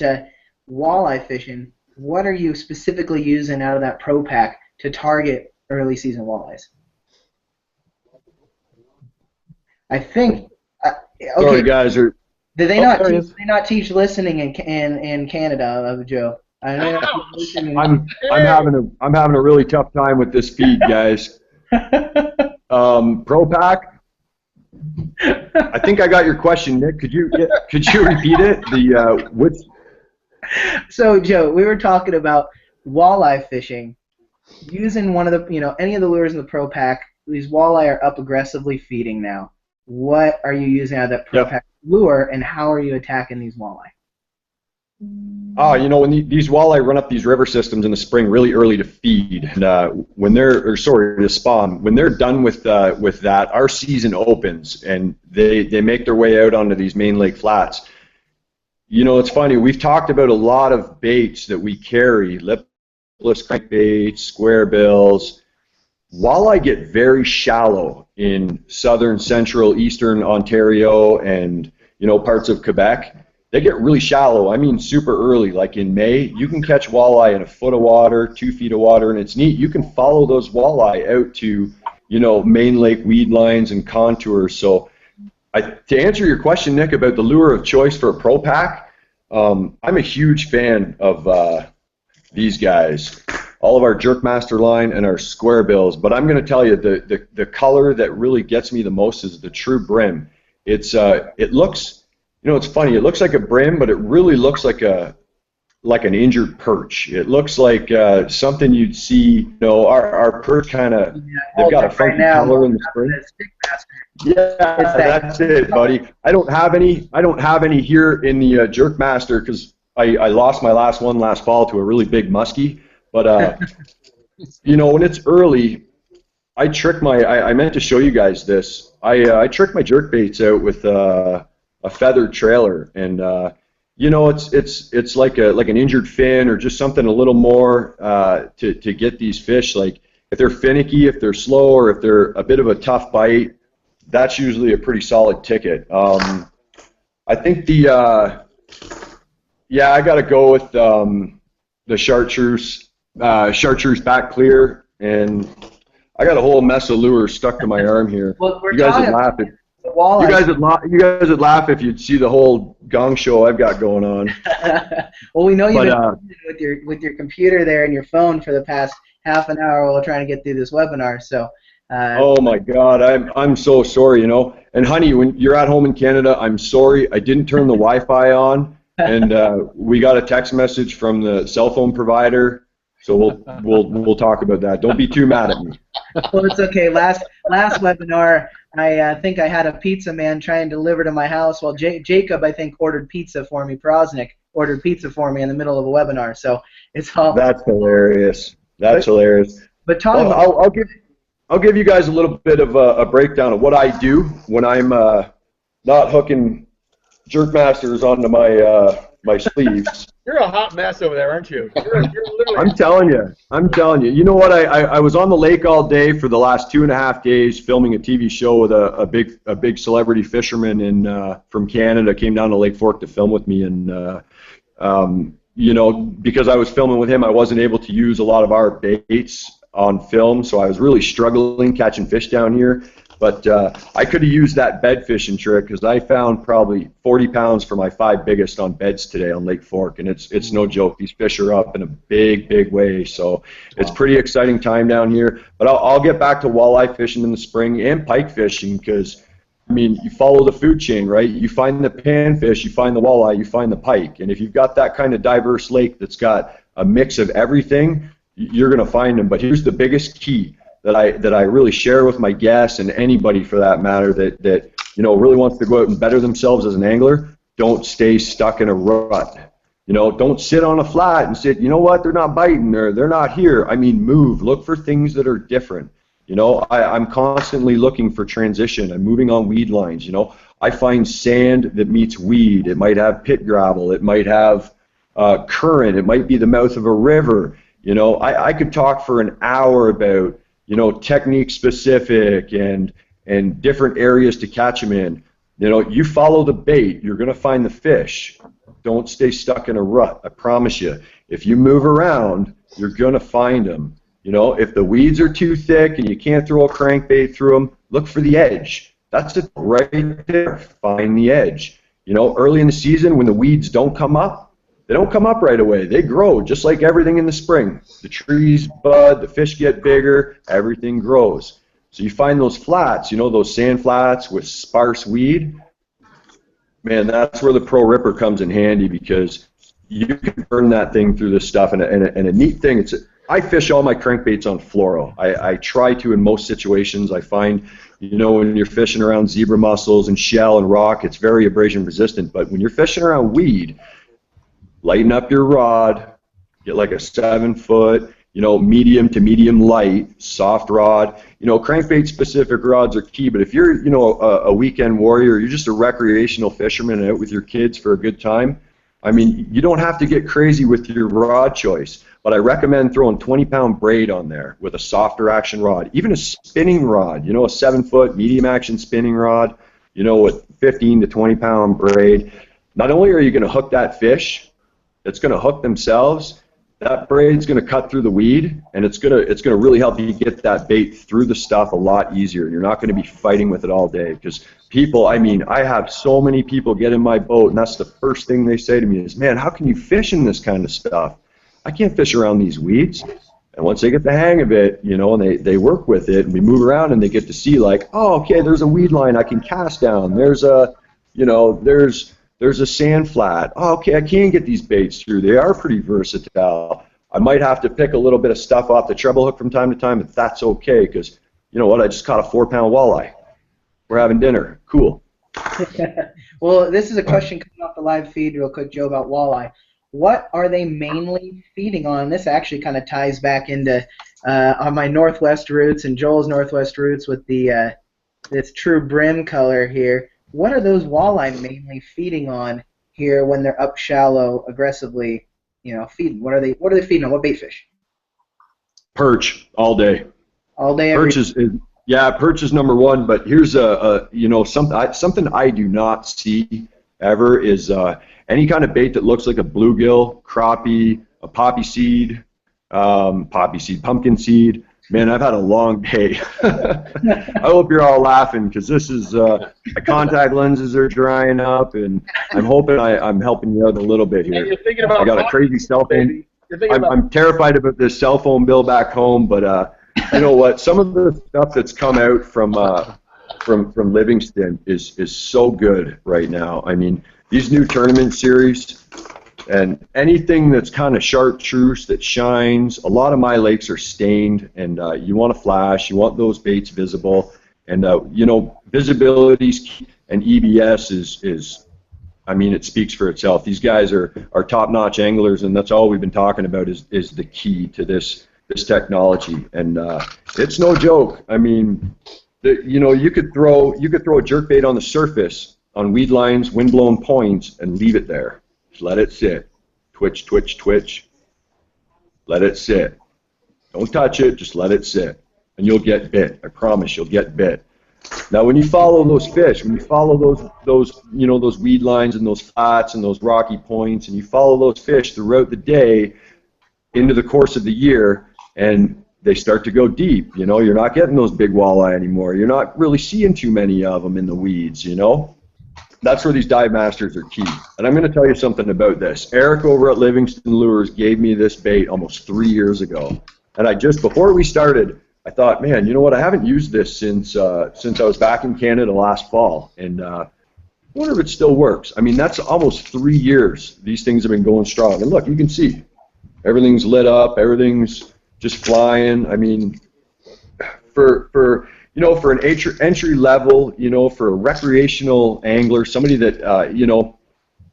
walleye fishing. What are you specifically using out of that Pro Pack to target early season walleyes? I think. Okay. Sorry, guys. Did they not teach listening in Canada, Joe? I know I'm having a really tough time with this feed, guys. Pro Pack. I think I got your question, Nick. Could you repeat it? Which? So, Joe, we were talking about walleye fishing using one of the any of the lures in the Pro Pack. These walleye are up aggressively feeding now. What are you using out of that Pro Pack lure, and how are you attacking these walleye? When these walleye run up these river systems in the spring really early to feed, and to spawn. When they're done with that, our season opens, and they make their way out onto these main lake flats. It's funny. We've talked about a lot of baits that we carry: Lipless Crankbait, Squarebills. Walleye get very shallow in southern, central, eastern Ontario, and parts of Quebec. They get really shallow. I mean, super early. Like in May, you can catch walleye in a foot of water, 2 feet of water, and it's neat. You can follow those walleye out to, main lake weed lines and contours. So, to answer your question, Nick, about the lure of choice for a Pro Pack, I'm a huge fan of these guys. All of our Jerkmaster line and our Squarebills. But I'm going to tell you, the color that really gets me the most is the True Brim. It looks. It's funny. It looks like a brim, but it really looks like an injured perch. It looks like something you'd see. Our perch kind of. They've got a funky color in the spring. Yeah, that's it, buddy. I don't have any here in the Jerkmaster because I lost my last one last fall to a really big muskie. But when it's early, I trick I meant to show you guys this. I trick my jerkbaits out with a feathered trailer, and it's like an injured fin or just something a little more to get these fish. Like if they're finicky, if they're slow, or if they're a bit of a tough bite, that's usually a pretty solid ticket. I think I got to go with the chartreuse back clear, and I got a whole mess of lures stuck to my arm here. Well, you guys would laugh. You guys would laugh if you'd see the whole gong show I've got going on. Well, we know you've been with your computer there and your phone for the past half an hour while trying to get through this webinar. So. Oh my God, I'm so sorry. And honey, when you're at home in Canada, I'm sorry I didn't turn the Wi-Fi on, and we got a text message from the cell phone provider. So we'll talk about that. Don't be too mad at me. Well, it's okay. Last webinar, I think I had a pizza man try and deliver to my house. Well, Jacob, I think, ordered pizza for me. Prosnick ordered pizza for me in the middle of a webinar. So it's all. That's hilarious. That's hilarious. But Tom, I'll give you guys a little bit of a breakdown of what I do when I'm not hooking Jerkmasters onto my sleeves. You're a hot mess over there, aren't you? You're literally. I'm telling you. You know what? I was on the lake all day for the last 2.5 days filming a TV show with a big celebrity fisherman from Canada. Came down to Lake Fork to film with me, and because I was filming with him, I wasn't able to use a lot of our baits on film, so I was really struggling catching fish down here. But I could have used that bed fishing trick because I found probably 40 pounds for my 5 biggest on beds today on Lake Fork, and it's no joke. These fish are up in a big way, so it's pretty exciting time down here. But I'll get back to walleye fishing in the spring and pike fishing because, I mean, you follow the food chain, right? You find the panfish, you find the walleye, you find the pike, and if you've got that kind of diverse lake that's got a mix of everything, you're going to find them. But here's the biggest key that I really share with my guests and anybody for that matter that really wants to go out and better themselves as an angler. Don't stay stuck in a rut. You know, don't sit on a flat and sit, you know what, they're not biting, or they're not here. I mean, move. Look for things that are different. You know, I'm constantly looking for transition. I'm moving on weed lines, you know. I find sand that meets weed. It might have pit gravel. It might have current. It might be the mouth of a river. You know, I could talk for an hour about, you know, technique specific and different areas to catch them in. You know, you follow the bait, you're going to find the fish. Don't stay stuck in a rut. I promise you. If you move around, you're going to find them. You know, if the weeds are too thick and you can't throw a crankbait through them, look for the edge. That's it right there. Find the edge. You know, early in the season when the weeds don't come up, they don't come up right away. They grow just like everything in the spring. The trees bud, the fish get bigger, everything grows. So you find those flats, you know, those sand flats with sparse weed. Man, that's where the Pro Ripper comes in handy, because you can burn that thing through this stuff. And a neat thing, I fish all my crankbaits on fluoro. I try to in most situations. I find, you know, when you're fishing around zebra mussels and shell and rock, it's very abrasion resistant. But when you're fishing around weed, lighten up your rod, get like a 7-foot, you know, medium to medium light, soft rod. You know, crankbait specific rods are key, but if you're, you know, a weekend warrior, you're just a recreational fisherman out with your kids for a good time, I mean, you don't have to get crazy with your rod choice, but I recommend throwing 20-pound braid on there with a softer action rod, even a spinning rod, you know, a 7-foot medium action spinning rod, you know, with 15 to 20-pound braid. Not only are you going to hook that fish, it's going to hook themselves. That braid's going to cut through the weed, and it's going to really help you get that bait through the stuff a lot easier. You're not going to be fighting with it all day, because people, I mean, I have so many people get in my boat, and that's the first thing they say to me is, man, how can you fish in this kind of stuff? I can't fish around these weeds. And once they get the hang of it, you know, and they work with it, and we move around, and they get to see, like, oh, okay, there's a weed line I can cast down. There's a, you know, there's a sand flat. Oh, okay, I can get these baits through. They are pretty versatile. I might have to pick a little bit of stuff off the treble hook from time to time, but that's okay, because, you know what, I just caught a 4-pound walleye. We're having dinner. Cool. Well, this is a question coming off the live feed real quick, Joe, about walleye. What are they mainly feeding on? This actually kind of ties back into on my Northwest roots and Joel's Northwest roots with the this true brim color here. What are those walleye mainly feeding on here when they're up shallow, aggressively, you know, feeding? What are they feeding on? What bait fish? Perch all day. All day. Perch is yeah, perch is number one. But here's you know, something I do not see ever is any kind of bait that looks like a bluegill, crappie, a poppy seed, pumpkin seed. Man, I've had a long day. I hope you're all laughing, because this is my contact lenses are drying up, and I'm hoping I'm helping you out a little bit here. You're thinking about I got a crazy cell phone. I'm terrified about this cell phone bill back home, but you know what? Some of the stuff that's come out from Livingston is so good right now. I mean, these new tournament series. And anything that's kind of chartreuse that shines, a lot of my lakes are stained, and you want to flash, you want those baits visible, and you know, visibility and EBS is, I mean, it speaks for itself. These guys are top-notch anglers, and that's all we've been talking about is the key to this technology, and it's no joke. I mean, you know, you could throw a jerkbait on the surface on weed lines, wind-blown points, and leave it there. Just let it sit. Twitch, twitch, twitch. Let it sit. Don't touch it, just let it sit. And you'll get bit. I promise you'll get bit. Now when you follow those fish, when you follow those you know, those weed lines and those flats and those rocky points, and you follow those fish throughout the day into the course of the year, and they start to go deep, you know, you're not getting those big walleye anymore. You're not really seeing too many of them in the weeds, you know. That's where these dive masters are key. And I'm going to tell you something about this. Eric over at Livingston Lures gave me this bait almost 3 years ago. And before we started, I thought, man, you know what? I haven't used this since I was back in Canada last fall. And I wonder if it still works. I mean, that's almost 3 years these things have been going strong. And look, you can see everything's lit up. Everything's just flying. I mean, for you know, for an entry level, you know, for a recreational angler, somebody that, you know,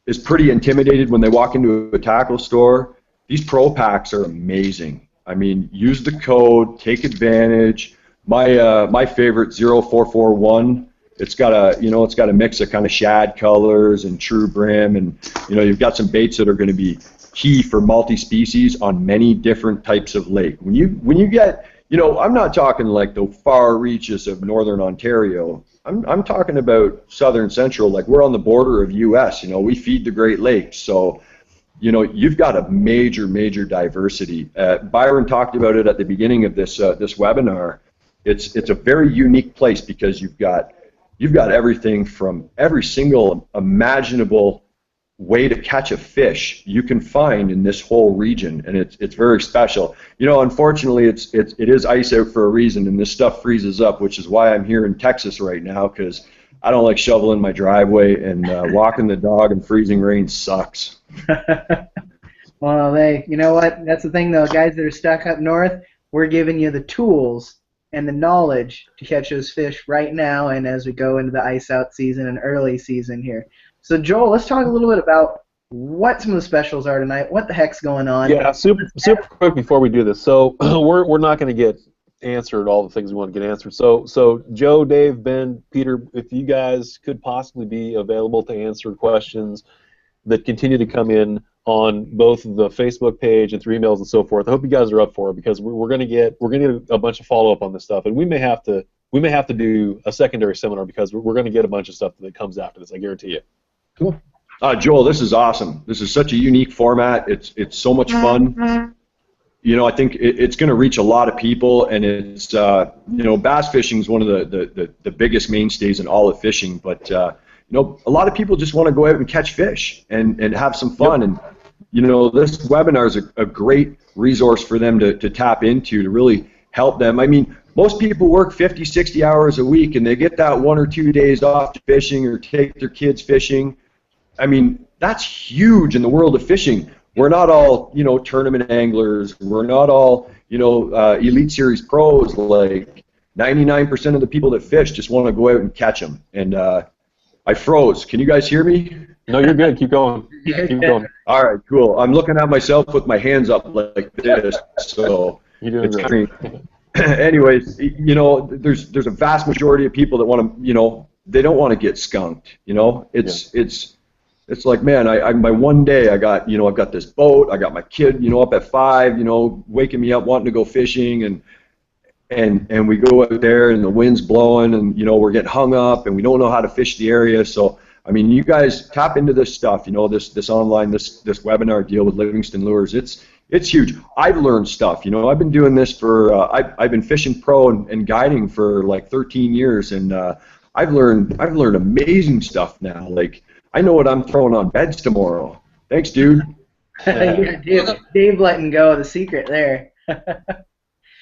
is pretty intimidated when they walk into a tackle store, these pro packs are amazing. I mean, use the code, take advantage. My favorite 0441. It's got a mix of kind of shad colors and true brim, and you've got some baits that are going to be key for multi-species on many different types of lake. When you get, I'm not talking like the far reaches of northern Ontario. I'm talking about southern central, like we're on the border of U.S. We feed the Great Lakes, so you've got a major diversity. Byron talked about it at the beginning of this webinar. It's a very unique place because you've got everything from every single imaginable way to catch a fish you can find in this whole region, and it's very special. Unfortunately, it is ice out for a reason, and this stuff freezes up, which is why I'm here in Texas right now, because I don't like shoveling my driveway, and walking the dog in freezing rain sucks. Well, you know what? That's the thing, though, guys that are stuck up north. We're giving you the tools and the knowledge to catch those fish right now, and as we go into the ice out season and early season here. So, Joel, let's talk a little bit about what some of the specials are tonight. What the heck's going on? Yeah, super quick before we do this. So we're not going to get answered all the things we want to get answered. So Joe, Dave, Ben, Peter, if you guys could possibly be available to answer questions that continue to come in on both the Facebook page and through emails and so forth, I hope you guys are up for it, because we're going to get a bunch of follow up on this stuff, and we may have to do a secondary seminar, because we're going to get a bunch of stuff that comes after this. I guarantee you. Cool. Joel, this is awesome. This is such a unique format. It's so much fun. I think it's going to reach a lot of people, and it's bass fishing is one of the biggest mainstays in all of fishing. But a lot of people just want to go out and catch fish and have some fun. Yep. And this webinar is a great resource for them to tap into to really help them. I mean, most people work 50, 60 hours a week, and they get that 1 or 2 days off fishing or take their kids fishing. I mean, that's huge in the world of fishing. We're not all, tournament anglers. We're not all, Elite Series pros. Like 99% of the people that fish just want to go out and catch them. And I froze. Can you guys hear me? No, you're good. Keep going. Keep going. All right, cool. I'm looking at myself with my hands up like this, so you're doing great. Anyways, there's a vast majority of people that want to, they don't want to get skunked. It's like, man, my one day I've got this boat, I got my kid, up at 5, waking me up wanting to go fishing, and we go out there and the wind's blowing, and we're getting hung up and we don't know how to fish the area. So I mean, you guys tap into this stuff, this online, this webinar deal with Livingston Lures. It's huge. I've learned stuff. I've been doing this for I've been fishing pro and guiding for like 13 years, and I've learned amazing stuff now. Like, I know what I'm throwing on beds tomorrow. Thanks, dude. Yeah, Dave letting go of the secret there.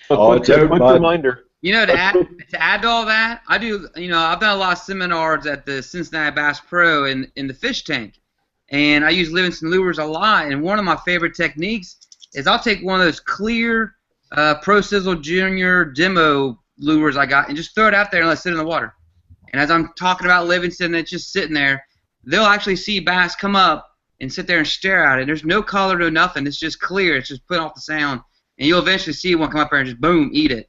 Quick reminder. To add to all that, I do. I've done a lot of seminars at the Cincinnati Bass Pro in the fish tank, and I use Livingston Lures a lot. And one of my favorite techniques is I'll take one of those clear Pro Sizzle Junior demo lures I got and just throw it out there and let it sit in the water. And as I'm talking about Livingston, it's just sitting there. They'll actually see bass come up and sit there and stare at it. There's no color, no nothing. It's just clear. It's just putting off the sound. And you'll eventually see one come up there and just, boom, eat it.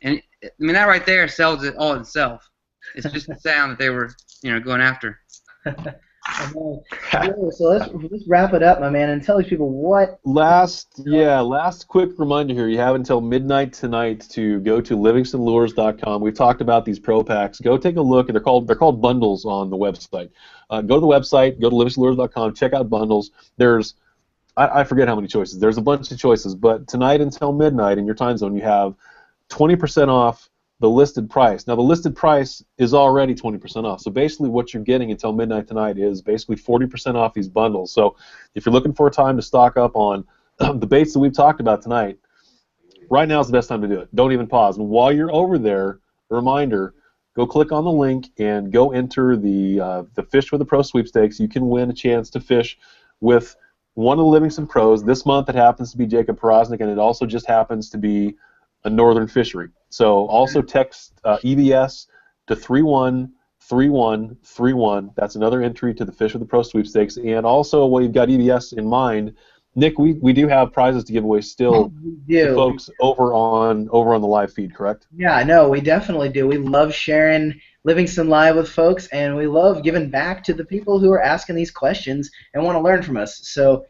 And, I mean, that right there sells it all itself. It's just the sound that they were, going after. So let's wrap it up, my man, and tell these people what. Last quick reminder here. You have until midnight tonight to go to livingstonlures.com. We've talked about these pro packs. Go take a look. They're called bundles on the website. Go to the website. Go to livingstonlures.com. Check out bundles. There's I forget how many choices. There's a bunch of choices, but tonight until midnight in your time zone, you have 20% off the listed price. Now, the listed price is already 20% off. So basically what you're getting until midnight tonight is basically 40% off these bundles. So if you're looking for a time to stock up on the baits that we've talked about tonight, right now is the best time to do it. Don't even pause. And while you're over there, a reminder, go click on the link and go enter the Fish for the Pro Sweepstakes. You can win a chance to fish with one of the Livingston Pros. This month it happens to be Jacob Porosnik, and it also just happens to be a northern fishery. So also text EBS to 3131. That's another entry to the Fish with the Pro sweepstakes. And also, while you've got EBS in mind, Nick, we do have prizes to give away still to folks over on the live feed, correct? Yeah, no, we definitely do. We love sharing Livingston Live with folks, and we love giving back to the people who are asking these questions and want to learn from us. So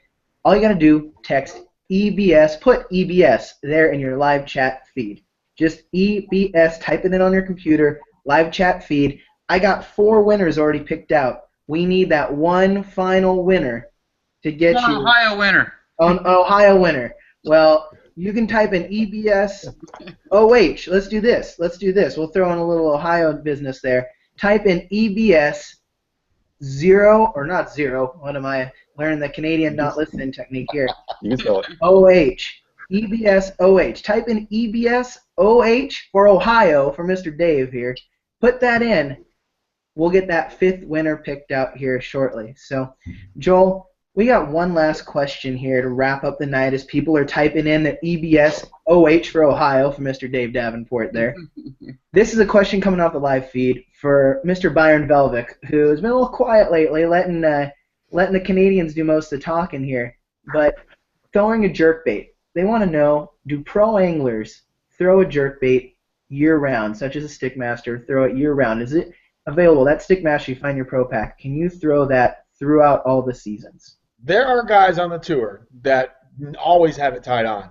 all you got to do, text EBS, put EBS there in your live chat feed. Just EBS, type it in on your computer, live chat feed. I got 4 winners already picked out. We need that one final winner to get you. Ohio winner. An Ohio winner. Well, you can type in EBS OH. Let's do this. We'll throw in a little Ohio business there. Type in EBS 0, or not 0. What am I learning the Canadian not listening technique here? You can spell it. OH. EBS OH. Type in EBS OH for Ohio for Mr. Dave here. Put that in. We'll get that 5th winner picked out here shortly. So, Joel, we got one last question here to wrap up the night as people are typing in the EBS OH for Ohio for Mr. Dave Davenport there. This is a question coming off the live feed for Mr. Byron Velvick, who has been a little quiet lately, letting the Canadians do most of the talking here. But throwing a jerkbait, they want to know, do pro anglers throw a jerkbait year-round, such as a Stickmaster, throw it year-round? Is it available? That Stickmaster you find in your Pro Pack, can you throw that throughout all the seasons? There are guys on the tour that always have it tied on.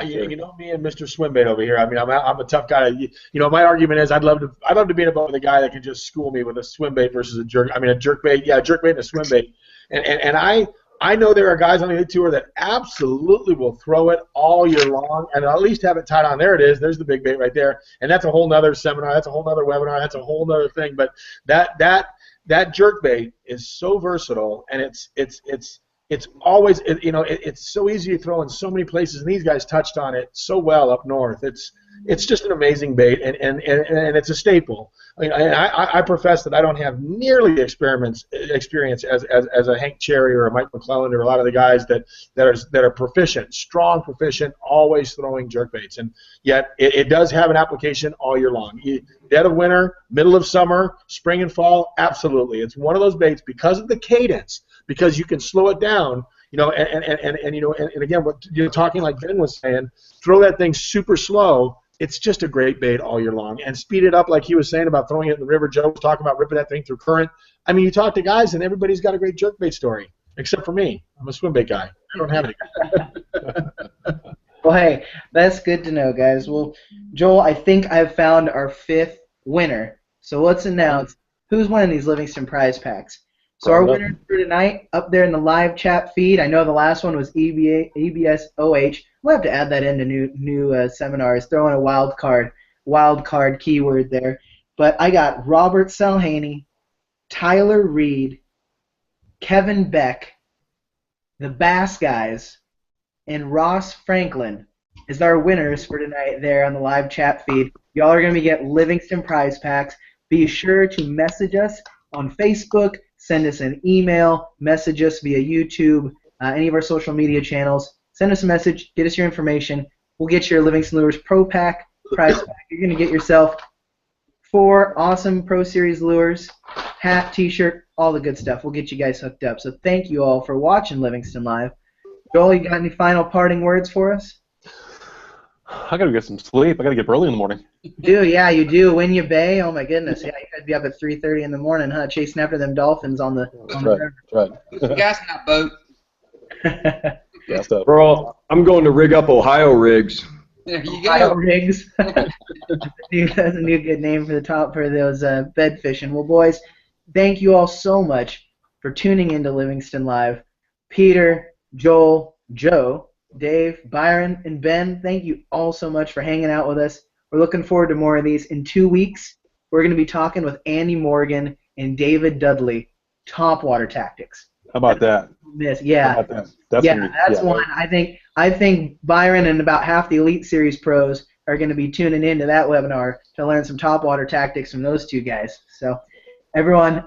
You know me and Mr. Swimbait over here. I mean, I'm a tough guy. You know, my argument is I'd love to be in a boat with a guy that can just school me with a swimbait versus a jerkbait. Yeah, a jerkbait and a swimbait. And I know there are guys on the tour that absolutely will throw it all year long and at least have it tied on. There it is. There's the big bait right there. And that's a whole nother seminar. That's a whole nother webinar. That's a whole nother thing. But that jerkbait is so versatile, and it's always, it's so easy to throw in so many places, and these guys touched on it so well up north. It's just an amazing bait, and it's a staple. I mean, I profess that I don't have nearly the experience as a Hank Cherry or a Mike McClellan or a lot of the guys that are proficient, strong, proficient, always throwing jerkbaits, and yet it does have an application all year long. Dead of winter, middle of summer, spring and fall, absolutely. It's one of those baits because of the cadence, because you can slow it down. And again, what you're talking like Ben was saying, throw that thing super slow. It's just a great bait all year long. And speed it up like he was saying about throwing it in the river. Joe was talking about ripping that thing through current. I mean, you talk to guys and everybody's got a great jerkbait story, except for me. I'm a swimbait guy. I don't have any. Well, hey, that's good to know, guys. Well, Joel, I think I've found our 5th winner. So let's announce who's winning these Livingston prize packs. So our winner for tonight, up there in the live chat feed, I know the last one was EBS OH. We'll have to add that into new seminars. Throw in a wild card keyword there. But I got Robert Salhaney, Tyler Reed, Kevin Beck, the Bass Guys, and Ross Franklin is our winners for tonight there on the live chat feed. Y'all are going to be getting Livingston prize packs. Be sure to message us on Facebook, send us an email, message us via YouTube, any of our social media channels. Send us a message, get us your information. We'll get you your Livingston Lures Pro Pack prize pack. You're going to get yourself 4 awesome Pro Series lures, hat, T-shirt, all the good stuff. We'll get you guys hooked up. So thank you all for watching Livingston Live. Joel, you got any final parting words for us? I gotta get some sleep. I gotta get up early in the morning. You do, yeah, you do. Winyah Bay, oh my goodness, yeah, you gotta be up at 3:30 in the morning, huh? Chasing after them dolphins on the river. That's right. Put some gas in that boat. Gassed up. Bro, I'm going to rig up Ohio rigs. There you Ohio go. rigs. That's a new good name for those bed fishing. Well, boys, thank you all so much for tuning into Livingston Live. Peter, Joel, Joe, Dave, Byron, and Ben, thank you all so much for hanging out with us. We're looking forward to more of these. In 2 weeks, we're going to be talking with Andy Morgan and David Dudley, Topwater Tactics. How about that? Yeah. How about that? That's one. I think Byron and about half the Elite Series pros are going to be tuning into that webinar to learn some topwater tactics from those two guys. So, everyone,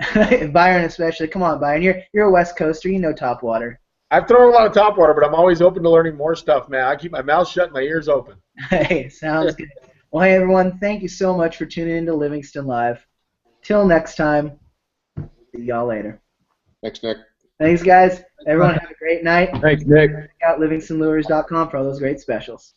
Byron especially, come on, Byron, you're a West Coaster, you know topwater. I've thrown a lot of topwater, but I'm always open to learning more stuff, man. I keep my mouth shut and my ears open. Hey, sounds good. Well, hey, everyone, thank you so much for tuning into Livingston Live. till next time, see y'all later. Thanks, Nick. Thanks, guys. Everyone have a great night. Thanks, Nick. Check out livingstonlures.com for all those great specials.